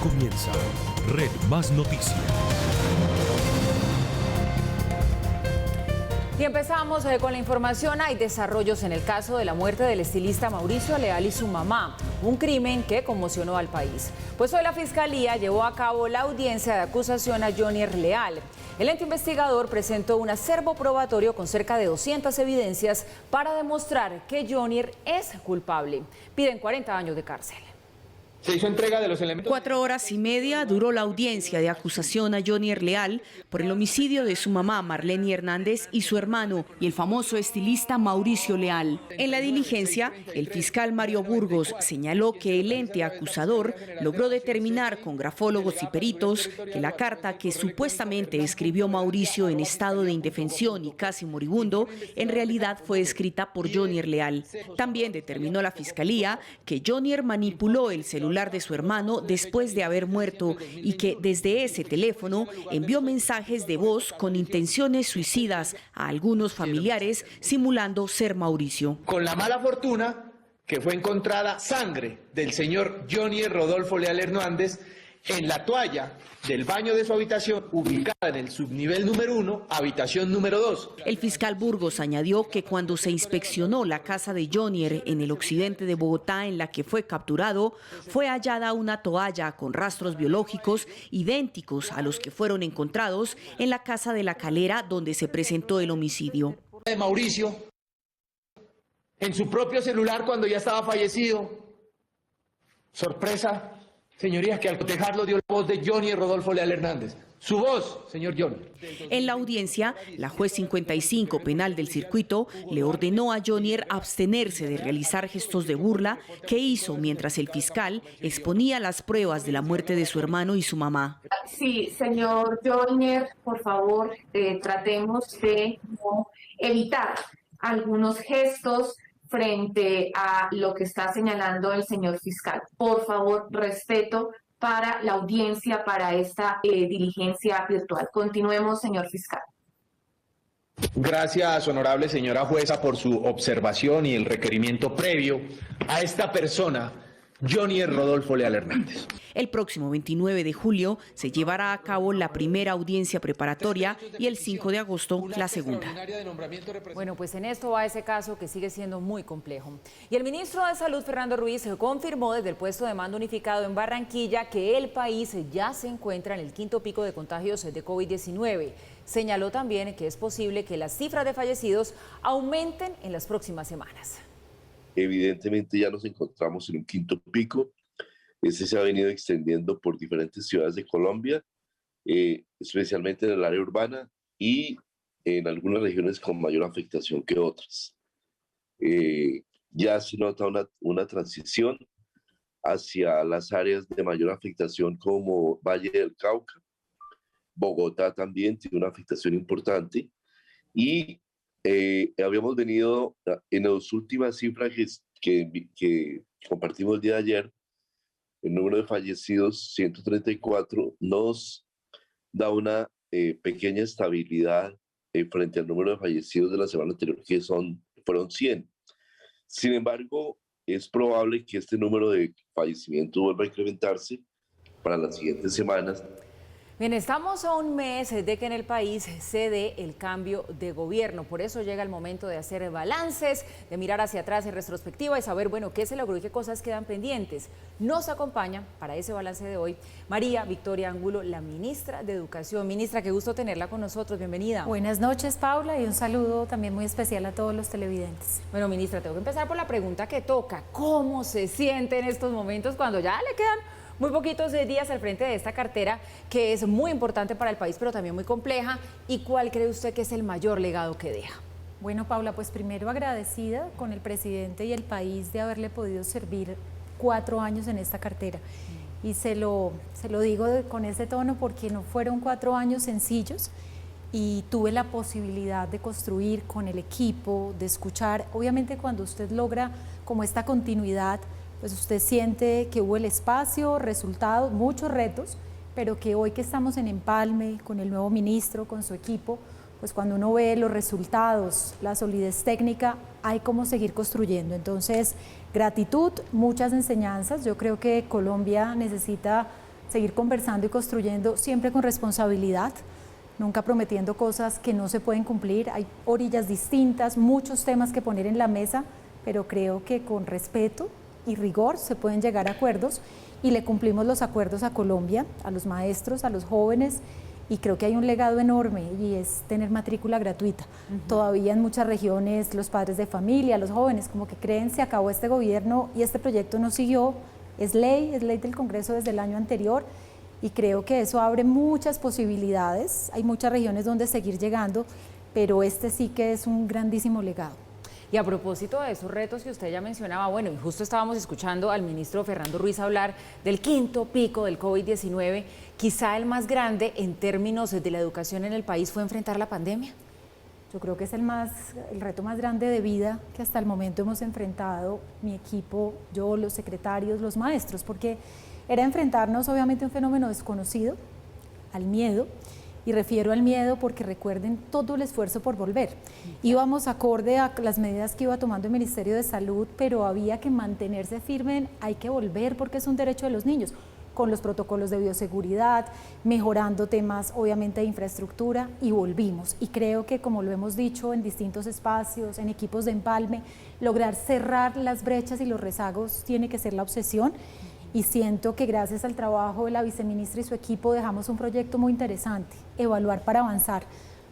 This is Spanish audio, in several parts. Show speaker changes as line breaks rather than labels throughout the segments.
comienza Red Más Noticias.
Y empezamos con la información. Hay desarrollos en el caso de la muerte del estilista Mauricio Leal y su mamá, un crimen que conmocionó al país. Pues hoy la Fiscalía llevó a cabo la audiencia de acusación a Jonier Leal. El ente investigador presentó un acervo probatorio con cerca de 200 evidencias para demostrar que Jonier es culpable. Piden 40 años de cárcel.
Se hizo entrega de los elementos.
4 horas y media duró la audiencia de acusación a Jonier Leal por el homicidio de su mamá Marlene Hernández y su hermano y el famoso estilista Mauricio Leal. En la diligencia, el fiscal Mario Burgos señaló que el ente acusador logró determinar con grafólogos y peritos que la carta que supuestamente escribió Mauricio en estado de indefensión y casi moribundo, en realidad fue escrita por Jonier Leal. También determinó la fiscalía que Jonier manipuló el celular de su hermano después de haber muerto y que desde ese teléfono envió mensajes de voz con intenciones suicidas a algunos familiares simulando ser Mauricio.
Con la mala fortuna que fue encontrada sangre del señor Jonier Rodolfo Leal Hernández en la toalla del baño de su habitación, ubicada en el subnivel número 1, habitación número 2.
El fiscal Burgos añadió que cuando se inspeccionó la casa de Jonier en el occidente de Bogotá, en la que fue capturado, fue hallada una toalla con rastros biológicos idénticos a los que fueron encontrados en la casa de La Calera, donde se presentó el homicidio.
De Mauricio, en su propio celular cuando ya estaba fallecido. Sorpresa. Señorías, que al cotejarlo dio la voz de Jonier Rodolfo Leal Hernández. Su voz, señor Jonier.
En la audiencia, la juez 55 penal del circuito le ordenó a Jonier abstenerse de realizar gestos de burla que hizo mientras el fiscal exponía las pruebas de la muerte de su hermano y su mamá.
Sí, señor Jonier, por favor, tratemos de no evitar algunos gestos frente a lo que está señalando el señor fiscal. Por favor, respeto para la audiencia, para esta diligencia virtual. Continuemos, señor fiscal.
Gracias, honorable señora jueza, por su observación y el requerimiento previo a esta persona, Jonier Rodolfo Leal Hernández.
El próximo 29 de julio se llevará a cabo la primera audiencia preparatoria y el 5 de agosto la segunda.
Bueno, pues en esto va ese caso que sigue siendo muy complejo. Y el ministro de Salud, Fernando Ruiz, confirmó desde el puesto de mando unificado en Barranquilla que el país ya se encuentra en el quinto pico de contagios de COVID-19. Señaló también que es posible que las cifras de fallecidos aumenten en las próximas semanas.
Evidentemente ya nos encontramos en un quinto pico. Este se ha venido extendiendo por diferentes ciudades de Colombia, especialmente en el área urbana y en algunas regiones con mayor afectación que otras. Ya se nota una transición hacia las áreas de mayor afectación como Valle del Cauca. Bogotá también tiene una afectación importante y habíamos venido en las últimas cifras que compartimos el día de ayer. El número de fallecidos, 134, nos da una pequeña estabilidad frente al número de fallecidos de la semana anterior, que fueron 100. Sin embargo, es probable que este número de fallecimientos vuelva a incrementarse para las siguientes semanas.
Bien, estamos a un mes de que en el país se dé el cambio de gobierno. Por eso llega el momento de hacer balances, de mirar hacia atrás en retrospectiva y saber, bueno, qué se logró y qué cosas quedan pendientes. Nos acompaña para ese balance de hoy María Victoria Angulo, la ministra de Educación. Ministra, qué gusto tenerla con nosotros. Bienvenida.
Buenas noches, Paula, y un saludo también muy especial a todos los televidentes.
Bueno, ministra, tengo que empezar por la pregunta que toca. ¿Cómo se siente en estos momentos cuando ya le quedan muy poquitos días al frente de esta cartera que es muy importante para el país, pero también muy compleja? ¿Y cuál cree usted que es el mayor legado que deja?
Bueno, Paula, pues primero agradecida con el presidente y el país de haberle podido servir 4 años en esta cartera. Y se lo digo con ese tono porque no fueron 4 años sencillos y tuve la posibilidad de construir con el equipo, de escuchar. Obviamente cuando usted logra como esta continuidad, pues usted siente que hubo el espacio, resultados, muchos retos, pero que hoy que estamos en empalme con el nuevo ministro, con su equipo, pues cuando uno ve los resultados, la solidez técnica, hay cómo seguir construyendo. Entonces, gratitud, muchas enseñanzas. Yo creo que Colombia necesita seguir conversando y construyendo siempre con responsabilidad, nunca prometiendo cosas que no se pueden cumplir. Hay orillas distintas, muchos temas que poner en la mesa, pero creo que con respeto y rigor se pueden llegar a acuerdos y le cumplimos los acuerdos a Colombia, a los maestros, a los jóvenes, y creo que hay un legado enorme y es tener matrícula gratuita. Todavía en muchas regiones los padres de familia, los jóvenes como que creen se acabó este gobierno y este proyecto no siguió, es ley del Congreso desde el año anterior y creo que eso abre muchas posibilidades, hay muchas regiones donde seguir llegando, pero este sí que es un grandísimo legado.
Y a propósito de esos retos que usted ya mencionaba, bueno, y justo estábamos escuchando al ministro Fernando Ruiz hablar del quinto pico del COVID-19, quizá el más grande en términos de la educación en el país fue enfrentar la pandemia.
Yo creo que es el reto más grande de vida que hasta el momento hemos enfrentado, mi equipo, yo, los secretarios, los maestros, porque era enfrentarnos obviamente a un fenómeno desconocido, al miedo, y refiero al miedo porque recuerden todo el esfuerzo por volver. Íbamos acorde a las medidas que iba tomando el Ministerio de Salud, pero había que mantenerse firme, hay que volver porque es un derecho de los niños, con los protocolos de bioseguridad, mejorando temas obviamente de infraestructura y volvimos. Y creo que como lo hemos dicho en distintos espacios, en equipos de empalme, lograr cerrar las brechas y los rezagos tiene que ser la obsesión. Y siento que gracias al trabajo de la viceministra y su equipo dejamos un proyecto muy interesante, evaluar para avanzar.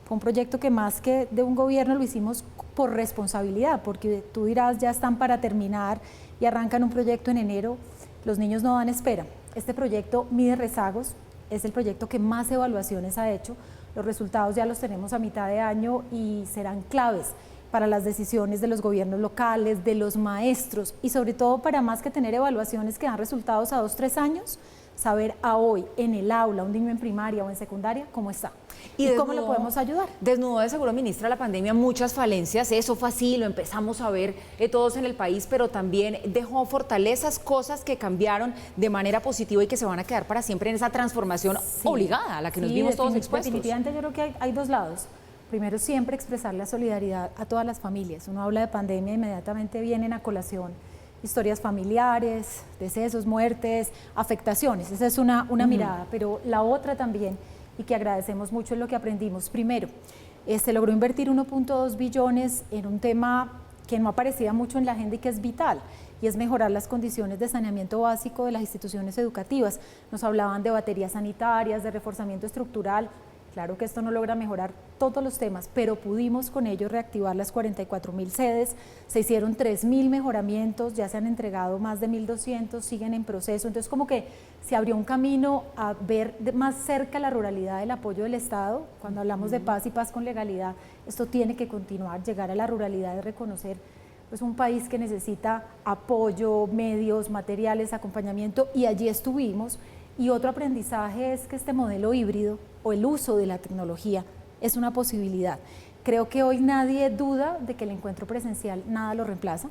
Fue un proyecto que más que de un gobierno lo hicimos por responsabilidad, porque tú dirás ya están para terminar y arrancan un proyecto en enero, los niños no dan espera. Este proyecto mide rezagos, es el proyecto que más evaluaciones ha hecho, los resultados ya los tenemos a mitad de año y serán claves para las decisiones de los gobiernos locales, de los maestros y sobre todo para más que tener evaluaciones que dan resultados a 2 o 3 años, saber a hoy en el aula, un niño en primaria o en secundaria, cómo está y cómo lo podemos ayudar.
Desnudó de seguro, ministra, la pandemia muchas falencias, eso fue así, lo empezamos a ver todos en el país, pero también dejó fortalezas, cosas que cambiaron de manera positiva y que se van a quedar para siempre en esa transformación obligada a la que nos vimos todos expuestos.
Definitivamente yo creo que hay dos lados. Primero, siempre expresar la solidaridad a todas las familias. Uno habla de pandemia, inmediatamente vienen a colación historias familiares, decesos, muertes, afectaciones. Esa es una mirada, pero la otra también, y que agradecemos mucho, es lo que aprendimos. Primero, se logró invertir 1.2 billones en un tema que no aparecía mucho en la agenda y que es vital, y es mejorar las condiciones de saneamiento básico de las instituciones educativas. Nos hablaban de baterías sanitarias, de reforzamiento estructural. Claro que esto no logra mejorar todos los temas, pero pudimos con ello reactivar las 44.000 sedes, se hicieron 3.000 mejoramientos, ya se han entregado más de 1.200, siguen en proceso, entonces como que se abrió un camino a ver más cerca la ruralidad del apoyo del Estado. Cuando hablamos de paz y paz con legalidad, esto tiene que continuar, llegar a la ruralidad, de reconocer pues un país que necesita apoyo, medios, materiales, acompañamiento, y allí estuvimos. Y otro aprendizaje es que este modelo híbrido o el uso de la tecnología es una posibilidad. Creo que hoy nadie duda de que el encuentro presencial nada lo reemplaza,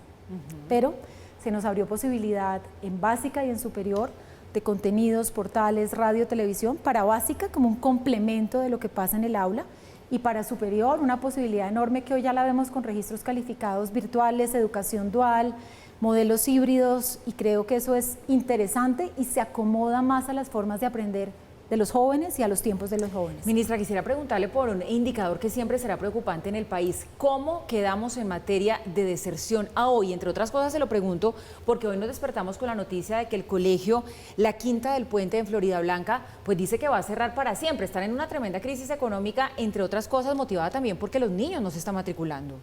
pero se nos abrió posibilidad en básica y en superior de contenidos, portales, radio, televisión, para básica como un complemento de lo que pasa en el aula, y para superior una posibilidad enorme que hoy ya la vemos con registros calificados virtuales, educación dual, modelos híbridos, y creo que eso es interesante y se acomoda más a las formas de aprender de los jóvenes y a los tiempos de los jóvenes.
Ministra, quisiera preguntarle por un indicador que siempre será preocupante en el país. ¿Cómo quedamos en materia de deserción a hoy? Entre otras cosas se lo pregunto porque hoy nos despertamos con la noticia de que el colegio La Quinta del Puente en Florida Blanca pues dice que va a cerrar para siempre. Están en una tremenda crisis económica, entre otras cosas motivada también porque los niños no se están matriculando.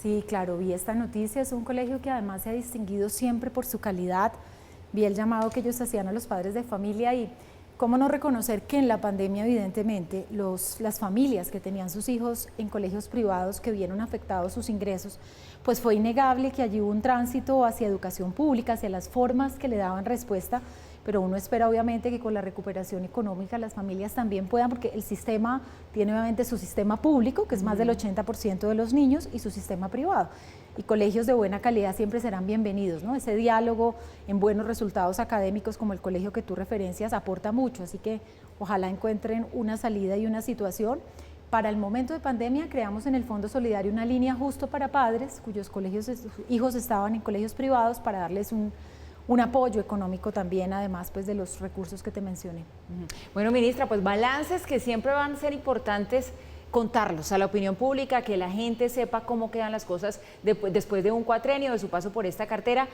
Sí, claro, vi esta noticia, es un colegio que además se ha distinguido siempre por su calidad. Vi el llamado que ellos hacían a los padres de familia y cómo no reconocer que en la pandemia evidentemente las familias que tenían sus hijos en colegios privados que vieron afectados sus ingresos, pues fue innegable que allí hubo un tránsito hacia educación pública, hacia las formas que le daban respuesta, pero uno espera obviamente que con la recuperación económica las familias también puedan, porque el sistema tiene obviamente su sistema público, que es más del 80% de los niños, y su sistema privado. Y colegios de buena calidad siempre serán bienvenidos, ¿no? Ese diálogo en buenos resultados académicos como el colegio que tú referencias aporta mucho, así que ojalá encuentren una salida y una situación. Para el momento de pandemia creamos en el Fondo Solidario una línea justo para padres cuyos hijos estaban en colegios privados para darles un apoyo económico también, además pues de los recursos que te mencioné.
Bueno, ministra, pues balances que siempre van a ser importantes contarlos a la opinión pública, que la gente sepa cómo quedan las cosas después de un cuatrenio de su paso por esta cartera.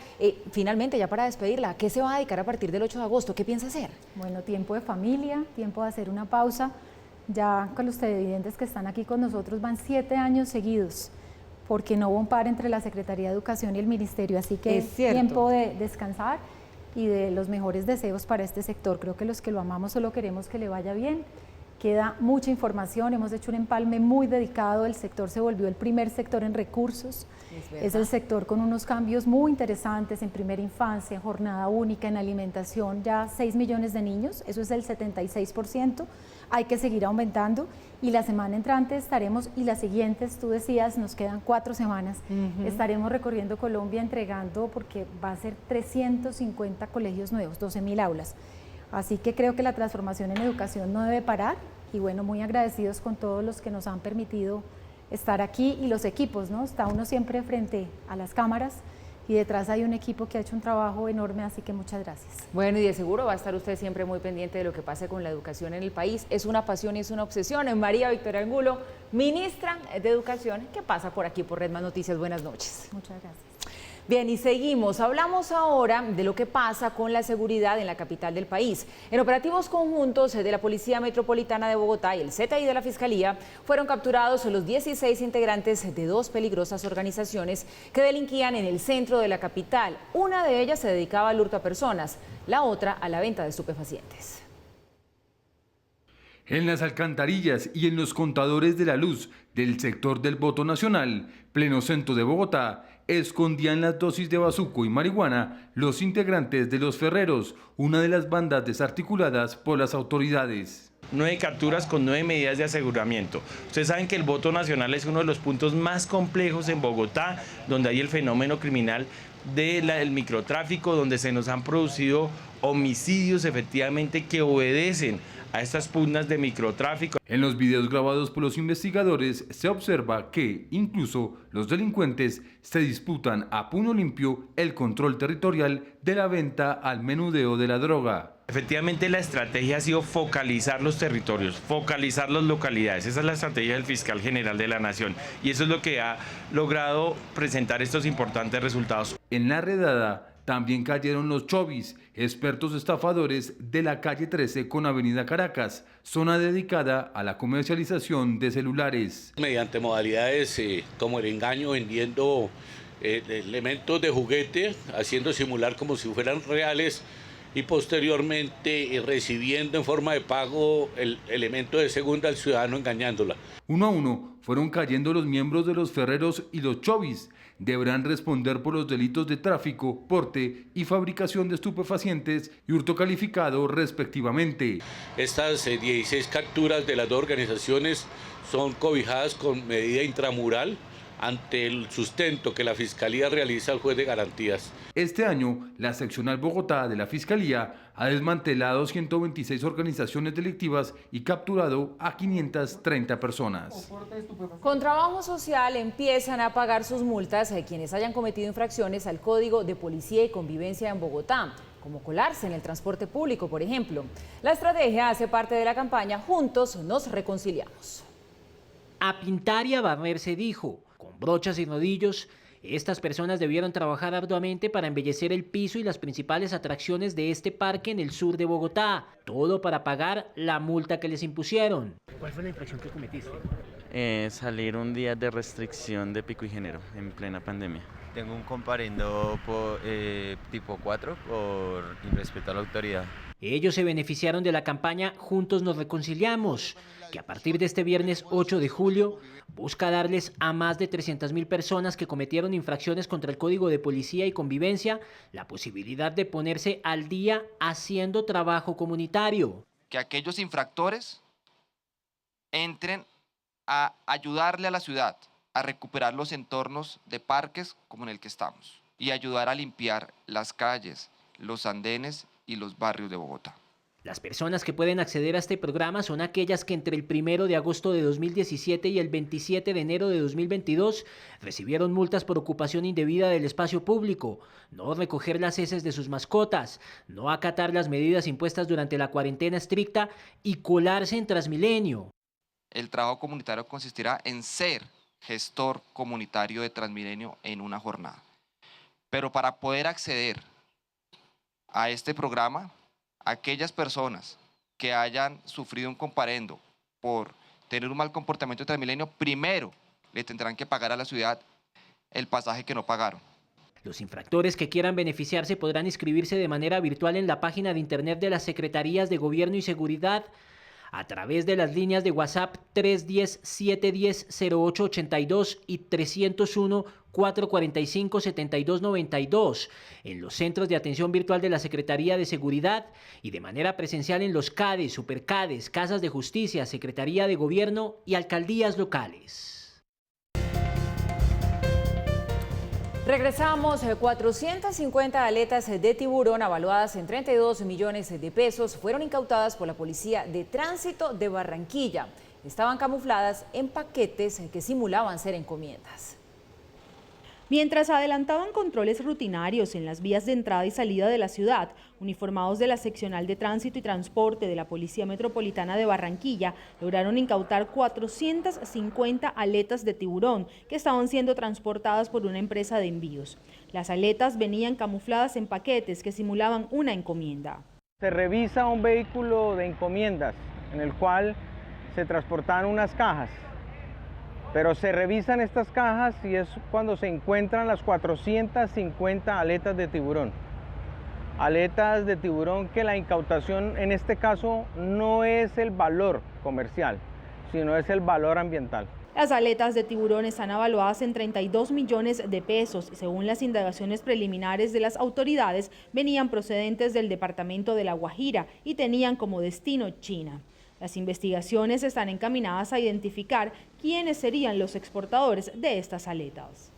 Finalmente, ya para despedirla, ¿a qué se va a dedicar a partir del 8 de agosto? ¿Qué piensa hacer?
Bueno, tiempo de familia, tiempo de hacer una pausa. Ya con los televidentes que están aquí con nosotros van 7 años seguidos, porque no hubo un par entre la Secretaría de Educación y el Ministerio, así que es tiempo de descansar y de los mejores deseos para este sector. Creo que los que lo amamos solo queremos que le vaya bien. Queda mucha información, hemos hecho un empalme muy dedicado, el sector se volvió el primer sector en recursos, es el sector con unos cambios muy interesantes en primera infancia, en jornada única, en alimentación, ya 6 millones de niños, eso es el 76%, hay que seguir aumentando y la semana entrante estaremos, y las siguientes, tú decías, nos quedan 4 semanas, estaremos recorriendo Colombia entregando, porque va a ser 350 colegios nuevos, 12.000 aulas. Así que creo que la transformación en educación no debe parar y bueno, muy agradecidos con todos los que nos han permitido estar aquí y los equipos, ¿no? Está uno siempre frente a las cámaras y detrás hay un equipo que ha hecho un trabajo enorme, así que muchas gracias.
Bueno, y de seguro va a estar usted siempre muy pendiente de lo que pase con la educación en el país. Es una pasión y es una obsesión. María Victoria Angulo, ministra de Educación, que pasa por aquí por Red Más Noticias. Buenas noches.
Muchas gracias.
Bien, y seguimos. Hablamos ahora de lo que pasa con la seguridad en la capital del país. En operativos conjuntos de la Policía Metropolitana de Bogotá y el CTI de la Fiscalía fueron capturados los 16 integrantes de 2 peligrosas organizaciones que delinquían en el centro de la capital. Una de ellas se dedicaba al hurto a personas, la otra a la venta de estupefacientes.
En las alcantarillas y en los contadores de la luz del sector del Voto Nacional, pleno centro de Bogotá, escondían las dosis de bazuco y marihuana los integrantes de Los Ferreros, una de las bandas desarticuladas por las autoridades.
9 capturas con 9 medidas de aseguramiento. Ustedes saben que el Voto Nacional es uno de los puntos más complejos en Bogotá, donde hay el fenómeno criminal del microtráfico, donde se nos han producido homicidios efectivamente que obedecen a estas pugnas de microtráfico.
En los videos grabados por los investigadores se observa que incluso los delincuentes se disputan a puño limpio el control territorial de la venta al menudeo de la droga.
Efectivamente, la estrategia ha sido focalizar los territorios, focalizar las localidades. Esa es la estrategia del fiscal general de la Nación y eso es lo que ha logrado presentar estos importantes resultados.
En la redada también cayeron los chovis, expertos estafadores de la calle 13 con Avenida Caracas, zona dedicada a la comercialización de celulares.
Mediante modalidades como el engaño, vendiendo elementos de juguete, haciendo simular como si fueran reales y posteriormente recibiendo en forma de pago el elemento de segunda al ciudadano engañándola.
Uno a uno fueron cayendo los miembros de Los Ferreros y los chovis. Deberán responder por los delitos de tráfico, porte y fabricación de estupefacientes y hurto calificado respectivamente.
Estas 16 capturas de las 2 organizaciones son cobijadas con medida intramural ante el sustento que la Fiscalía realiza al juez de garantías.
Este año, la seccional Bogotá de la Fiscalía ha desmantelado 126 organizaciones delictivas y capturado a 530 personas.
Con trabajo social empiezan a pagar sus multas a quienes hayan cometido infracciones al Código de Policía y Convivencia en Bogotá, como colarse en el transporte público, por ejemplo. La estrategia hace parte de la campaña Juntos nos reconciliamos.
A pintar y a barrer se dijo. Con brochas y rodillos, estas personas debieron trabajar arduamente para embellecer el piso y las principales atracciones de este parque en el sur de Bogotá. Todo para pagar la multa que les impusieron.
¿Cuál fue la infracción que cometiste?
Salir un día de restricción de pico y género en plena pandemia.
Tengo un comparendo tipo 4 por irrespeto a la autoridad.
Ellos se beneficiaron de la campaña Juntos nos reconciliamos, que a partir de este viernes 8 de julio busca darles a más de 300.000 personas que cometieron infracciones contra el Código de Policía y Convivencia la posibilidad de ponerse al día haciendo trabajo comunitario.
Que aquellos infractores entren a ayudarle a la ciudad a recuperar los entornos de parques como en el que estamos y ayudar a limpiar las calles, los andenes y los barrios de Bogotá.
Las personas que pueden acceder a este programa son aquellas que entre el 1 de agosto de 2017 y el 27 de enero de 2022 recibieron multas por ocupación indebida del espacio público, no recoger las heces de sus mascotas, no acatar las medidas impuestas durante la cuarentena estricta y colarse en Transmilenio.
El trabajo comunitario consistirá en ser gestor comunitario de Transmilenio en una jornada. Pero para poder acceder a este programa, aquellas personas que hayan sufrido un comparendo por tener un mal comportamiento de Transmilenio, primero le tendrán que pagar a la ciudad el pasaje que no pagaron.
Los infractores que quieran beneficiarse podrán inscribirse de manera virtual en la página de internet de las Secretarías de Gobierno y Seguridad a través de las líneas de WhatsApp 310-710-0882 y 301-445-7292 en los centros de atención virtual de la Secretaría de Seguridad y de manera presencial en los CADES, Supercades, Casas de Justicia, Secretaría de Gobierno y alcaldías locales.
Regresamos. 450 aletas de tiburón avaluadas en 32 millones de pesos fueron incautadas por la Policía de Tránsito de Barranquilla. Estaban camufladas en paquetes que simulaban ser encomiendas.
Mientras adelantaban controles rutinarios en las vías de entrada y salida de la ciudad, uniformados de la Seccional de Tránsito y Transporte de la Policía Metropolitana de Barranquilla lograron incautar 450 aletas de tiburón que estaban siendo transportadas por una empresa de envíos. Las aletas venían camufladas en paquetes que simulaban una encomienda.
Se revisa un vehículo de encomiendas en el cual se transportaban unas cajas. Pero se revisan estas cajas y es cuando se encuentran las 450 aletas de tiburón. Aletas de tiburón que la incautación en este caso no es el valor comercial, sino es el valor ambiental.
Las aletas de tiburón están evaluadas en 32 millones de pesos y según las indagaciones preliminares de las autoridades venían procedentes del departamento de La Guajira y tenían como destino China. Las investigaciones están encaminadas a identificar quiénes serían los exportadores de estas aletas.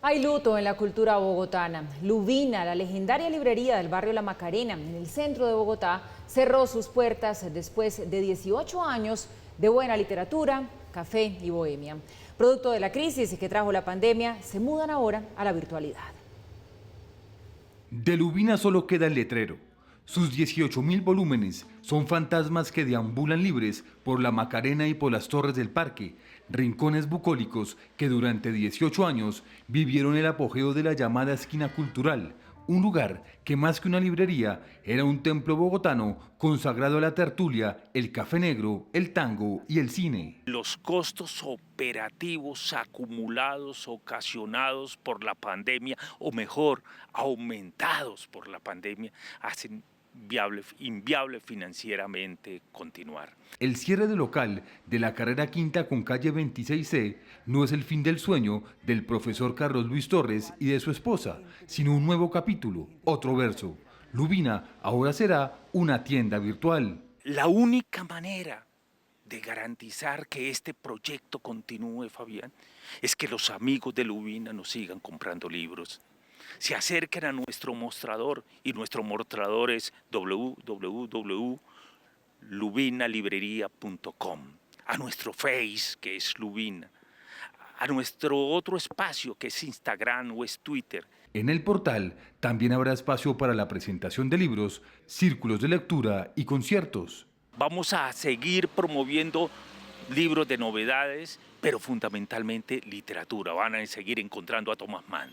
Hay luto en la cultura bogotana. Lubina, la legendaria librería del barrio La Macarena, en el centro de Bogotá, cerró sus puertas después de 18 años de buena literatura, café y bohemia. Producto de la crisis que trajo la pandemia, se mudan ahora a la virtualidad.
De Lubina solo queda el letrero. Sus 18.000 volúmenes son fantasmas que deambulan libres por la Macarena y por las torres del parque, rincones bucólicos que durante 18 años vivieron el apogeo de la llamada esquina cultural, un lugar que más que una librería era un templo bogotano consagrado a la tertulia, el café negro, el tango y el cine.
Los costos operativos acumulados, ocasionados por la pandemia, o mejor, aumentados por la pandemia, hacen inviable financieramente continuar.
El cierre del local de la carrera quinta con calle 26C no es el fin del sueño del profesor Carlos Luis Torres y de su esposa, sino un nuevo capítulo, otro verso. Lubina ahora será una tienda virtual.
La única manera de garantizar que este proyecto continúe, Fabián, es que los amigos de Lubina nos sigan comprando libros. Se acerquen a nuestro mostrador y nuestro mostrador es www.lubinalibreria.com, a nuestro Face que es Lubina, a nuestro otro espacio que es Instagram o es Twitter.
En el portal también habrá espacio para la presentación de libros, círculos de lectura y conciertos.
Vamos a seguir promoviendo libros de novedades, pero fundamentalmente literatura. Van a seguir encontrando a Thomas Mann.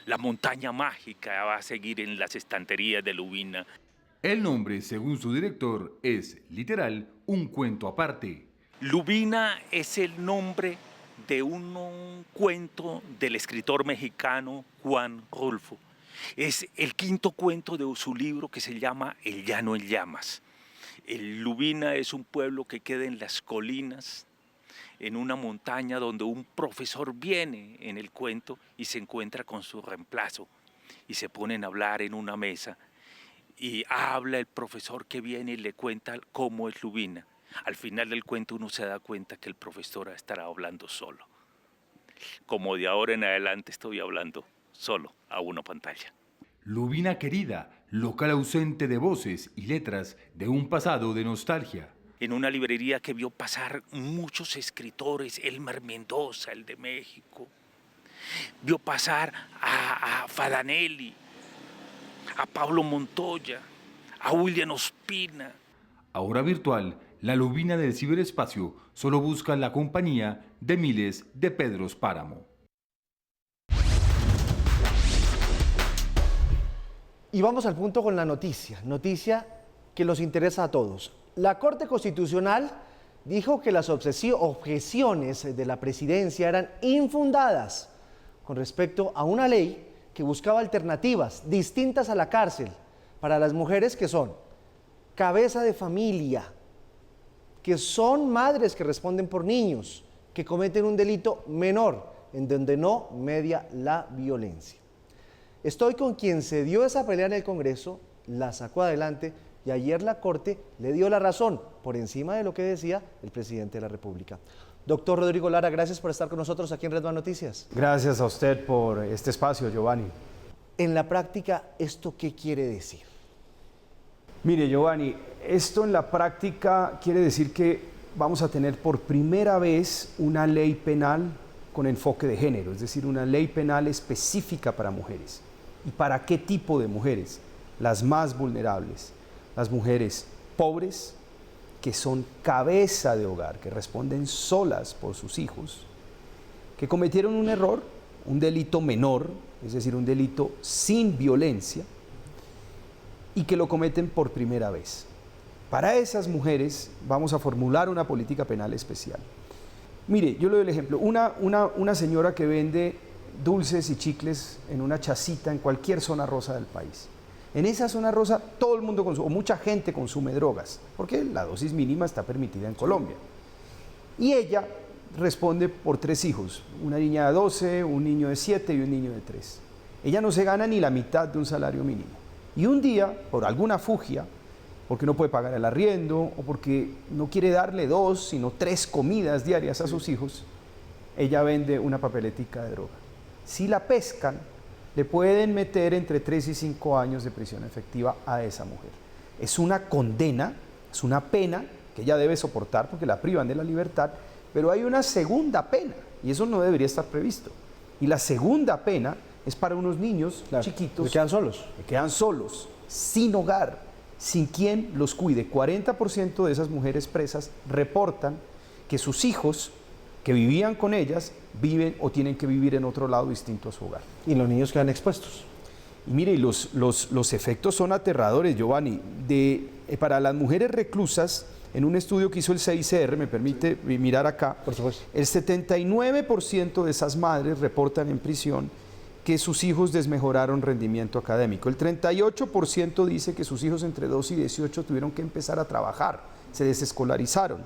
La montaña mágica va a seguir en las estanterías de Lubina.
El nombre, según su director, es literal un cuento aparte.
Lubina es el nombre de un cuento del escritor mexicano Juan Rulfo. Es el quinto cuento de su libro que se llama El llano en llamas. Lubina es un pueblo que queda en las colinas, en una montaña donde un profesor viene en el cuento y se encuentra con su reemplazo y se ponen a hablar en una mesa y habla el profesor que viene y le cuenta cómo es Lubina. Al final del cuento uno se da cuenta que el profesor estará hablando solo. Como de ahora en adelante estoy hablando solo a una pantalla.
Lubina querida, local ausente de voces y letras de un pasado de nostalgia.
En una librería que vio pasar muchos escritores, Elmer Mendoza, el de México, vio pasar a Fadanelli, a Pablo Montoya, a William Ospina.
Ahora virtual, la lubina del ciberespacio solo busca la compañía de miles de Pedros Páramo.
Y vamos al punto con la noticia que los interesa a todos. La Corte Constitucional dijo que las objeciones de la presidencia eran infundadas con respecto a una ley que buscaba alternativas distintas a la cárcel para las mujeres que son cabeza de familia, que son madres que responden por niños, que cometen un delito menor, en donde no media la violencia. Estoy con quien se dio esa pelea en el Congreso, la sacó adelante y ayer la Corte le dio la razón por encima de lo que decía el presidente de la República. Doctor Rodrigo Lara, gracias por estar con nosotros aquí en Red Más Noticias.
Gracias a usted por este espacio, Giovanni.
En la práctica, ¿esto qué quiere decir?
Mire, Giovanni, esto en la práctica quiere decir que vamos a tener por primera vez una ley penal con enfoque de género, es decir, una ley penal específica para mujeres. ¿Y para qué tipo de mujeres? Las más vulnerables, las mujeres pobres, que son cabeza de hogar, que responden solas por sus hijos, que cometieron un error, un delito menor, es decir, un delito sin violencia, y que lo cometen por primera vez. Para esas mujeres vamos a formular una política penal especial. Mire, yo le doy el ejemplo, una señora que vende dulces y chicles en una chacita en cualquier zona rosa del país. En esa zona rosa todo el mundo consume, o mucha gente consume drogas, porque la dosis mínima está permitida en Colombia. Y ella responde por 3 hijos, una niña de 12, un niño de 7 y un niño de 3. Ella no se gana ni la mitad de un salario mínimo. Y un día, por alguna fugia, porque no puede pagar el arriendo o porque no quiere darle 2, sino 3 comidas diarias a sus hijos, ella vende una papeletica de droga. Si la pescan, le pueden meter entre 3 y 5 años de prisión efectiva a esa mujer. Es una condena, es una pena que ella debe soportar porque la privan de la libertad, pero hay una segunda pena y eso no debería estar previsto. Y la segunda pena es para unos niños chiquitos
que
quedan solos, sin hogar, sin quien los cuide. 40% de esas mujeres presas reportan que sus hijos que vivían con ellas viven o tienen que vivir en otro lado distinto a su hogar.
Y los niños quedan expuestos.
Y mire, los efectos son aterradores, Giovanni. Para las mujeres reclusas, en un estudio que hizo el CICR, me permite mirar acá,
por supuesto,
el 79% de esas madres reportan en prisión que sus hijos desmejoraron rendimiento académico. El 38% dice que sus hijos entre 2 y 18 tuvieron que empezar a trabajar, se desescolarizaron.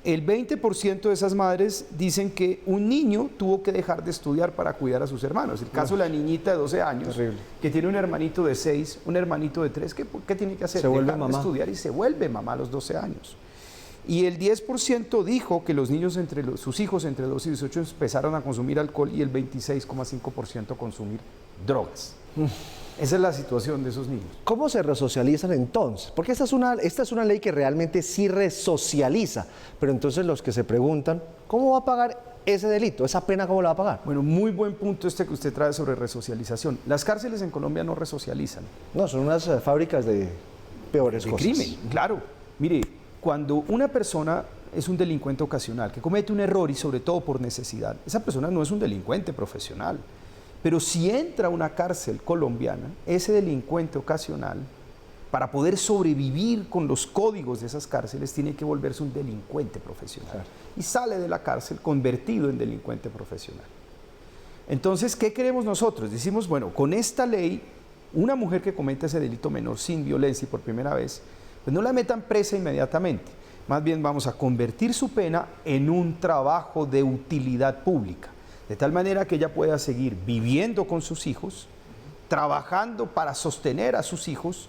El 20% de esas madres dicen que un niño tuvo que dejar de estudiar para cuidar a sus hermanos. El caso de la niñita de 12 años, terrible, que tiene un hermanito de 6, un hermanito de 3, ¿qué tiene que hacer?
Se vuelve
dejar
mamá.
de estudiar y se vuelve mamá a los 12 años. Y el 10% dijo que los niños sus hijos entre 12 y 18 empezaron a consumir alcohol y el 26,5% consumir drogas. Esa es la situación de esos niños.
¿Cómo se resocializan entonces? Porque esta es una ley que realmente sí resocializa, pero entonces los que se preguntan, ¿cómo va a pagar ese delito? ¿Esa pena cómo la va a pagar?
Bueno, muy buen punto que usted trae sobre resocialización. Las cárceles en Colombia no resocializan.
No, son unas fábricas de peores cosas.
Crimen, claro. Mire, cuando una persona es un delincuente ocasional, que comete un error y sobre todo por necesidad, esa persona no es un delincuente profesional. Pero si entra a una cárcel colombiana, ese delincuente ocasional, para poder sobrevivir con los códigos de esas cárceles, tiene que volverse un delincuente profesional. Claro. Y sale de la cárcel convertido en delincuente profesional. Entonces, ¿qué queremos nosotros? Decimos, bueno, con esta ley, una mujer que cometa ese delito menor sin violencia y por primera vez, pues no la metan presa inmediatamente. Más bien vamos a convertir su pena en un trabajo de utilidad pública. De tal manera que ella pueda seguir viviendo con sus hijos, trabajando para sostener a sus hijos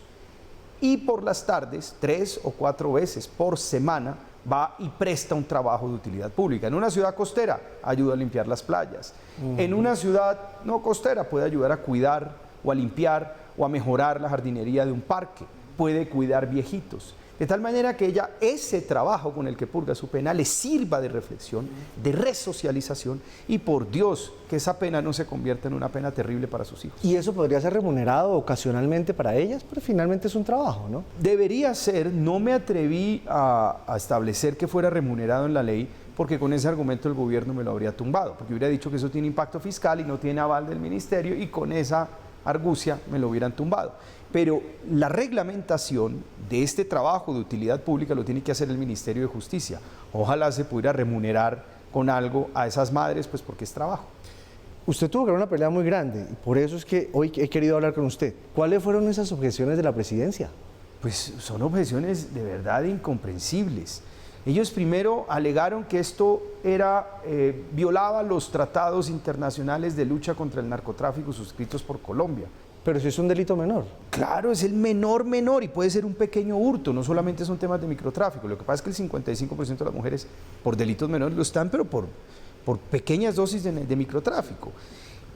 y por las tardes, 3 o 4 veces por semana, va y presta un trabajo de utilidad pública. En una ciudad costera ayuda a limpiar las playas. En una ciudad no costera puede ayudar a cuidar o a limpiar o a mejorar la jardinería de un parque, puede cuidar viejitos. De tal manera que ella, ese trabajo con el que purga su pena, le sirva de reflexión, de resocialización, y por Dios, que esa pena no se convierta en una pena terrible para sus hijos.
¿Y eso podría ser remunerado ocasionalmente para ellas? Pero finalmente es un trabajo, ¿no?
Debería ser, no me atreví a establecer que fuera remunerado en la ley, porque con ese argumento el gobierno me lo habría tumbado, porque hubiera dicho que eso tiene impacto fiscal y no tiene aval del ministerio, y con esa argucia me lo hubieran tumbado. Pero la reglamentación de este trabajo de utilidad pública lo tiene que hacer el Ministerio de Justicia. Ojalá se pudiera remunerar con algo a esas madres, pues porque es trabajo.
Usted tuvo que dar una pelea muy grande, y por eso es que hoy he querido hablar con usted. ¿Cuáles fueron esas objeciones de la presidencia?
Pues son objeciones de verdad incomprensibles. Ellos primero alegaron que esto violaba los tratados internacionales de lucha contra el narcotráfico suscritos por Colombia.
Pero si es un delito menor.
Claro, es el menor y puede ser un pequeño hurto, no solamente son temas de microtráfico. Lo que pasa es que el 55% de las mujeres por delitos menores lo están, pero por pequeñas dosis de microtráfico.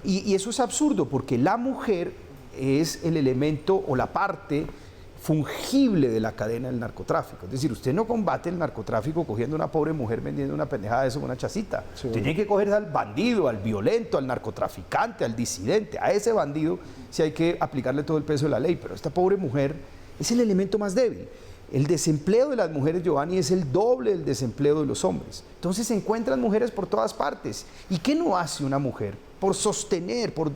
Y eso es absurdo, porque la mujer es el elemento o la parte fungible de la cadena del narcotráfico. Es decir, usted no combate el narcotráfico cogiendo a una pobre mujer vendiendo una pendejada de eso con una chacita. Sí. Tiene que coger al bandido, al violento, al narcotraficante, al disidente. A ese bandido sí hay que aplicarle todo el peso de la ley, pero esta pobre mujer es el elemento más débil. El desempleo de las mujeres, Giovanni, es el doble del desempleo de los hombres. Entonces se encuentran mujeres por todas partes. ¿Y qué no hace una mujer? Por sostener, por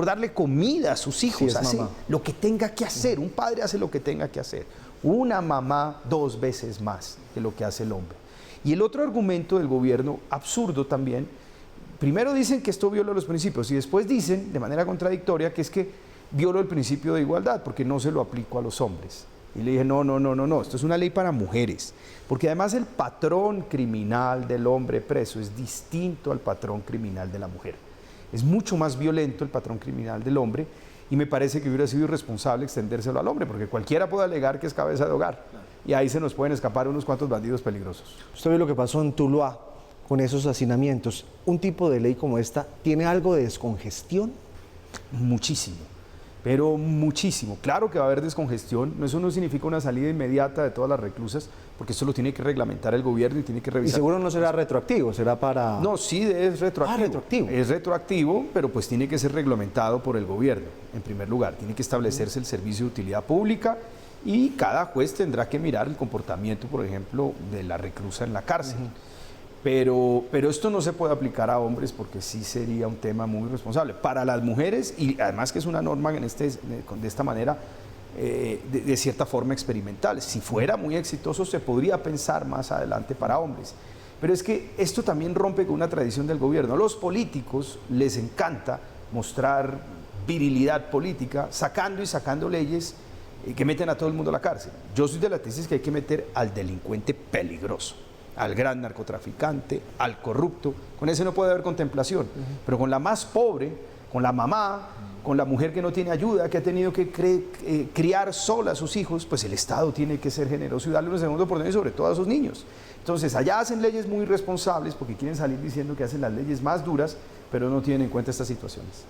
darle comida a sus hijos, sí, hace lo que tenga que hacer. Un padre hace lo que tenga que hacer. Una mamá 2 veces más de lo que hace el hombre. Y el otro argumento del gobierno, absurdo también, primero dicen que esto viola los principios y después dicen, de manera contradictoria, que es que violo el principio de igualdad porque no se lo aplico a los hombres. Y le dije, no, esto es una ley para mujeres, porque además el patrón criminal del hombre preso es distinto al patrón criminal de la mujer. Es mucho más violento el patrón criminal del hombre, y me parece que hubiera sido irresponsable extendérselo al hombre, porque cualquiera puede alegar que es cabeza de hogar, y ahí se nos pueden escapar unos cuantos bandidos peligrosos.
Usted vio lo que pasó en Tuluá con esos hacinamientos. ¿Un tipo de ley como esta tiene algo de descongestión?
Muchísimo. Pero muchísimo. Claro que va a haber descongestión, eso no significa una salida inmediata de todas las reclusas, porque esto lo tiene que reglamentar el gobierno y tiene que revisar.
Y seguro no será retroactivo, será para...
No, sí, es retroactivo.
Retroactivo.
Es retroactivo, pero pues tiene que ser reglamentado por el gobierno, en primer lugar. Tiene que establecerse el servicio de utilidad pública y cada juez tendrá que mirar el comportamiento, por ejemplo, de la reclusa en la cárcel. Pero esto no se puede aplicar a hombres porque sí sería un tema muy responsable. Para las mujeres, y además que es una norma de esta manera, de cierta forma experimental. Si fuera muy exitoso, se podría pensar más adelante para hombres. Pero es que esto también rompe con una tradición del gobierno. A los políticos les encanta mostrar virilidad política, sacando y sacando leyes que meten a todo el mundo a la cárcel. Yo soy de la tesis que hay que meter al delincuente peligroso, al gran narcotraficante, al corrupto. Con ese no puede haber contemplación, pero con la más pobre, con la mamá, con la mujer que no tiene ayuda, que ha tenido que criar sola a sus hijos, pues el Estado tiene que ser generoso y darle una segunda oportunidad, sobre todo a esos niños. Entonces allá hacen leyes muy responsables porque quieren salir diciendo que hacen las leyes más duras, pero no tienen en cuenta estas situaciones.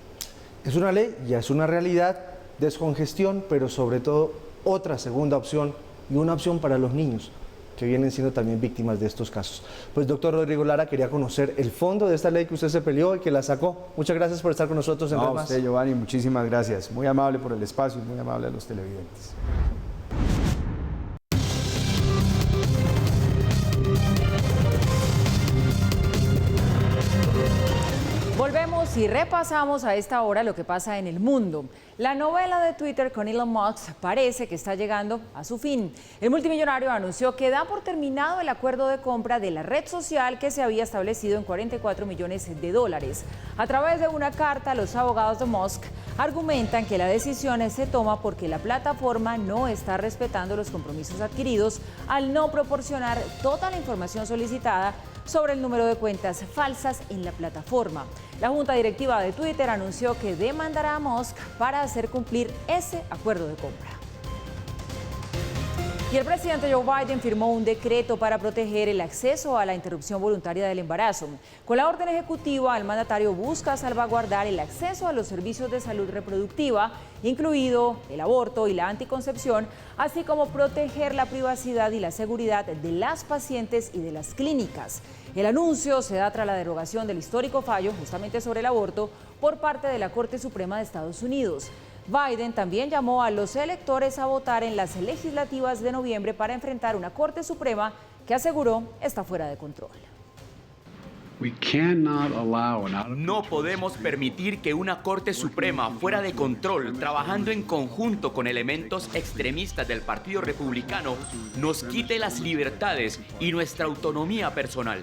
Es una ley, ya es una realidad, descongestión, pero sobre todo otra segunda opción y una opción para los niños que vienen siendo también víctimas de estos casos. Pues doctor Rodrigo Lara, quería conocer el fondo de esta ley que usted se peleó y que la sacó. Muchas gracias por estar con nosotros en Red Más.
A usted, Giovanni, muchísimas gracias. Muy amable por el espacio y muy amable a los televidentes.
Volvemos y repasamos a esta hora lo que pasa en el mundo. La novela de Twitter con Elon Musk parece que está llegando a su fin. El multimillonario anunció que da por terminado el acuerdo de compra de la red social que se había establecido en $44 millones. A través de una carta, los abogados de Musk argumentan que la decisión se toma porque la plataforma no está respetando los compromisos adquiridos al no proporcionar toda la información solicitada sobre el número de cuentas falsas en la plataforma. La junta directiva de Twitter anunció que demandará a Musk para hacer cumplir ese acuerdo de compra. Y el presidente Joe Biden firmó un decreto para proteger el acceso a la interrupción voluntaria del embarazo. Con la orden ejecutiva, el mandatario busca salvaguardar el acceso a los servicios de salud reproductiva, incluido el aborto y la anticoncepción, así como proteger la privacidad y la seguridad de las pacientes y de las clínicas. El anuncio se da tras la derogación del histórico fallo justamente sobre el aborto por parte de la Corte Suprema de Estados Unidos. Biden también llamó a los electores a votar en las legislativas de noviembre para enfrentar una Corte Suprema que aseguró está fuera de control.
No podemos permitir que una Corte Suprema fuera de control, trabajando en conjunto con elementos extremistas del Partido Republicano, nos quite las libertades y nuestra autonomía personal.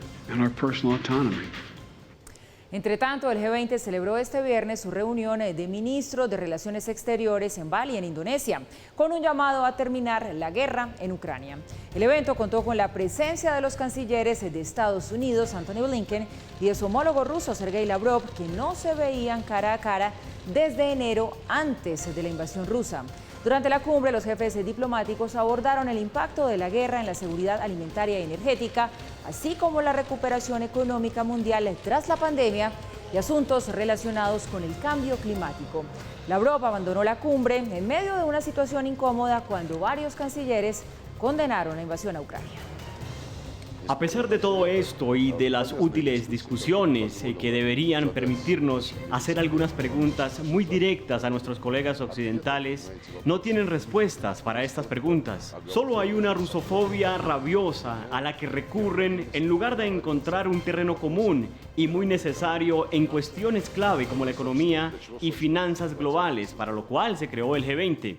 Entre tanto, el G20 celebró este viernes su reunión de ministros de Relaciones Exteriores en Bali, en Indonesia, con un llamado a terminar la guerra en Ucrania. El evento contó con la presencia de los cancilleres de Estados Unidos, Antony Blinken, y de su homólogo ruso, Sergei Lavrov, que no se veían cara a cara desde enero, antes de la invasión rusa. Durante la cumbre, los jefes diplomáticos abordaron el impacto de la guerra en la seguridad alimentaria y energética, así como la recuperación económica mundial tras la pandemia y asuntos relacionados con el cambio climático. Lavrov abandonó la cumbre en medio de una situación incómoda cuando varios cancilleres condenaron la invasión a Ucrania.
A pesar de todo esto y de las útiles discusiones que deberían permitirnos hacer algunas preguntas muy directas a nuestros colegas occidentales, no tienen respuestas para estas preguntas. Solo hay una rusofobia rabiosa a la que recurren en lugar de encontrar un terreno común y muy necesario en cuestiones clave como la economía y finanzas globales, para lo cual se creó el G20.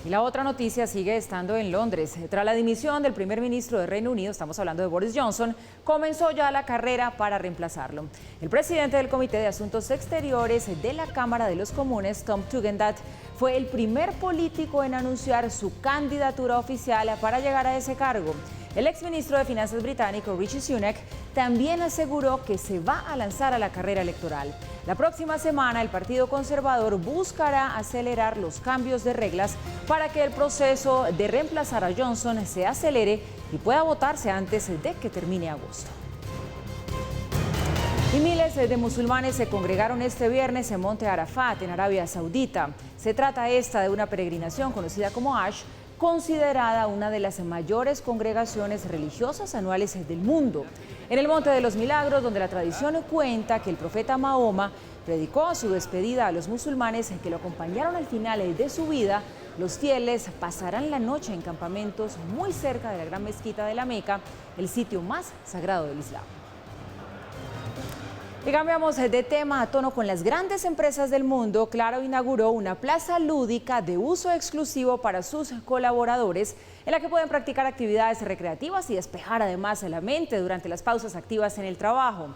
Y la otra noticia sigue estando en Londres. Tras la dimisión del primer ministro de Reino Unido, estamos hablando de Boris Johnson, comenzó ya la carrera para reemplazarlo. El presidente del Comité de Asuntos Exteriores de la Cámara de los Comunes, Tom Tugendhat, fue el primer político en anunciar su candidatura oficial para llegar a ese cargo. El exministro de Finanzas británico, Rishi Sunak, también aseguró que se va a lanzar a la carrera electoral. La próxima semana, el Partido Conservador buscará acelerar los cambios de reglas para que el proceso de reemplazar a Johnson se acelere y pueda votarse antes de que termine agosto. Y miles de musulmanes se congregaron este viernes en Monte Arafat, en Arabia Saudita. Se trata de una peregrinación conocida como Hajj, considerada una de las mayores congregaciones religiosas anuales del mundo. En el Monte de los Milagros, donde la tradición cuenta que el profeta Mahoma predicó su despedida a los musulmanes que lo acompañaron al final de su vida, los fieles pasarán la noche en campamentos muy cerca de la gran mezquita de la Meca, el sitio más sagrado del Islam. Y cambiamos de tema. A tono con las grandes empresas del mundo, Claro inauguró una plaza lúdica de uso exclusivo para sus colaboradores, en la que pueden practicar actividades recreativas y despejar además la mente durante las pausas activas en el trabajo.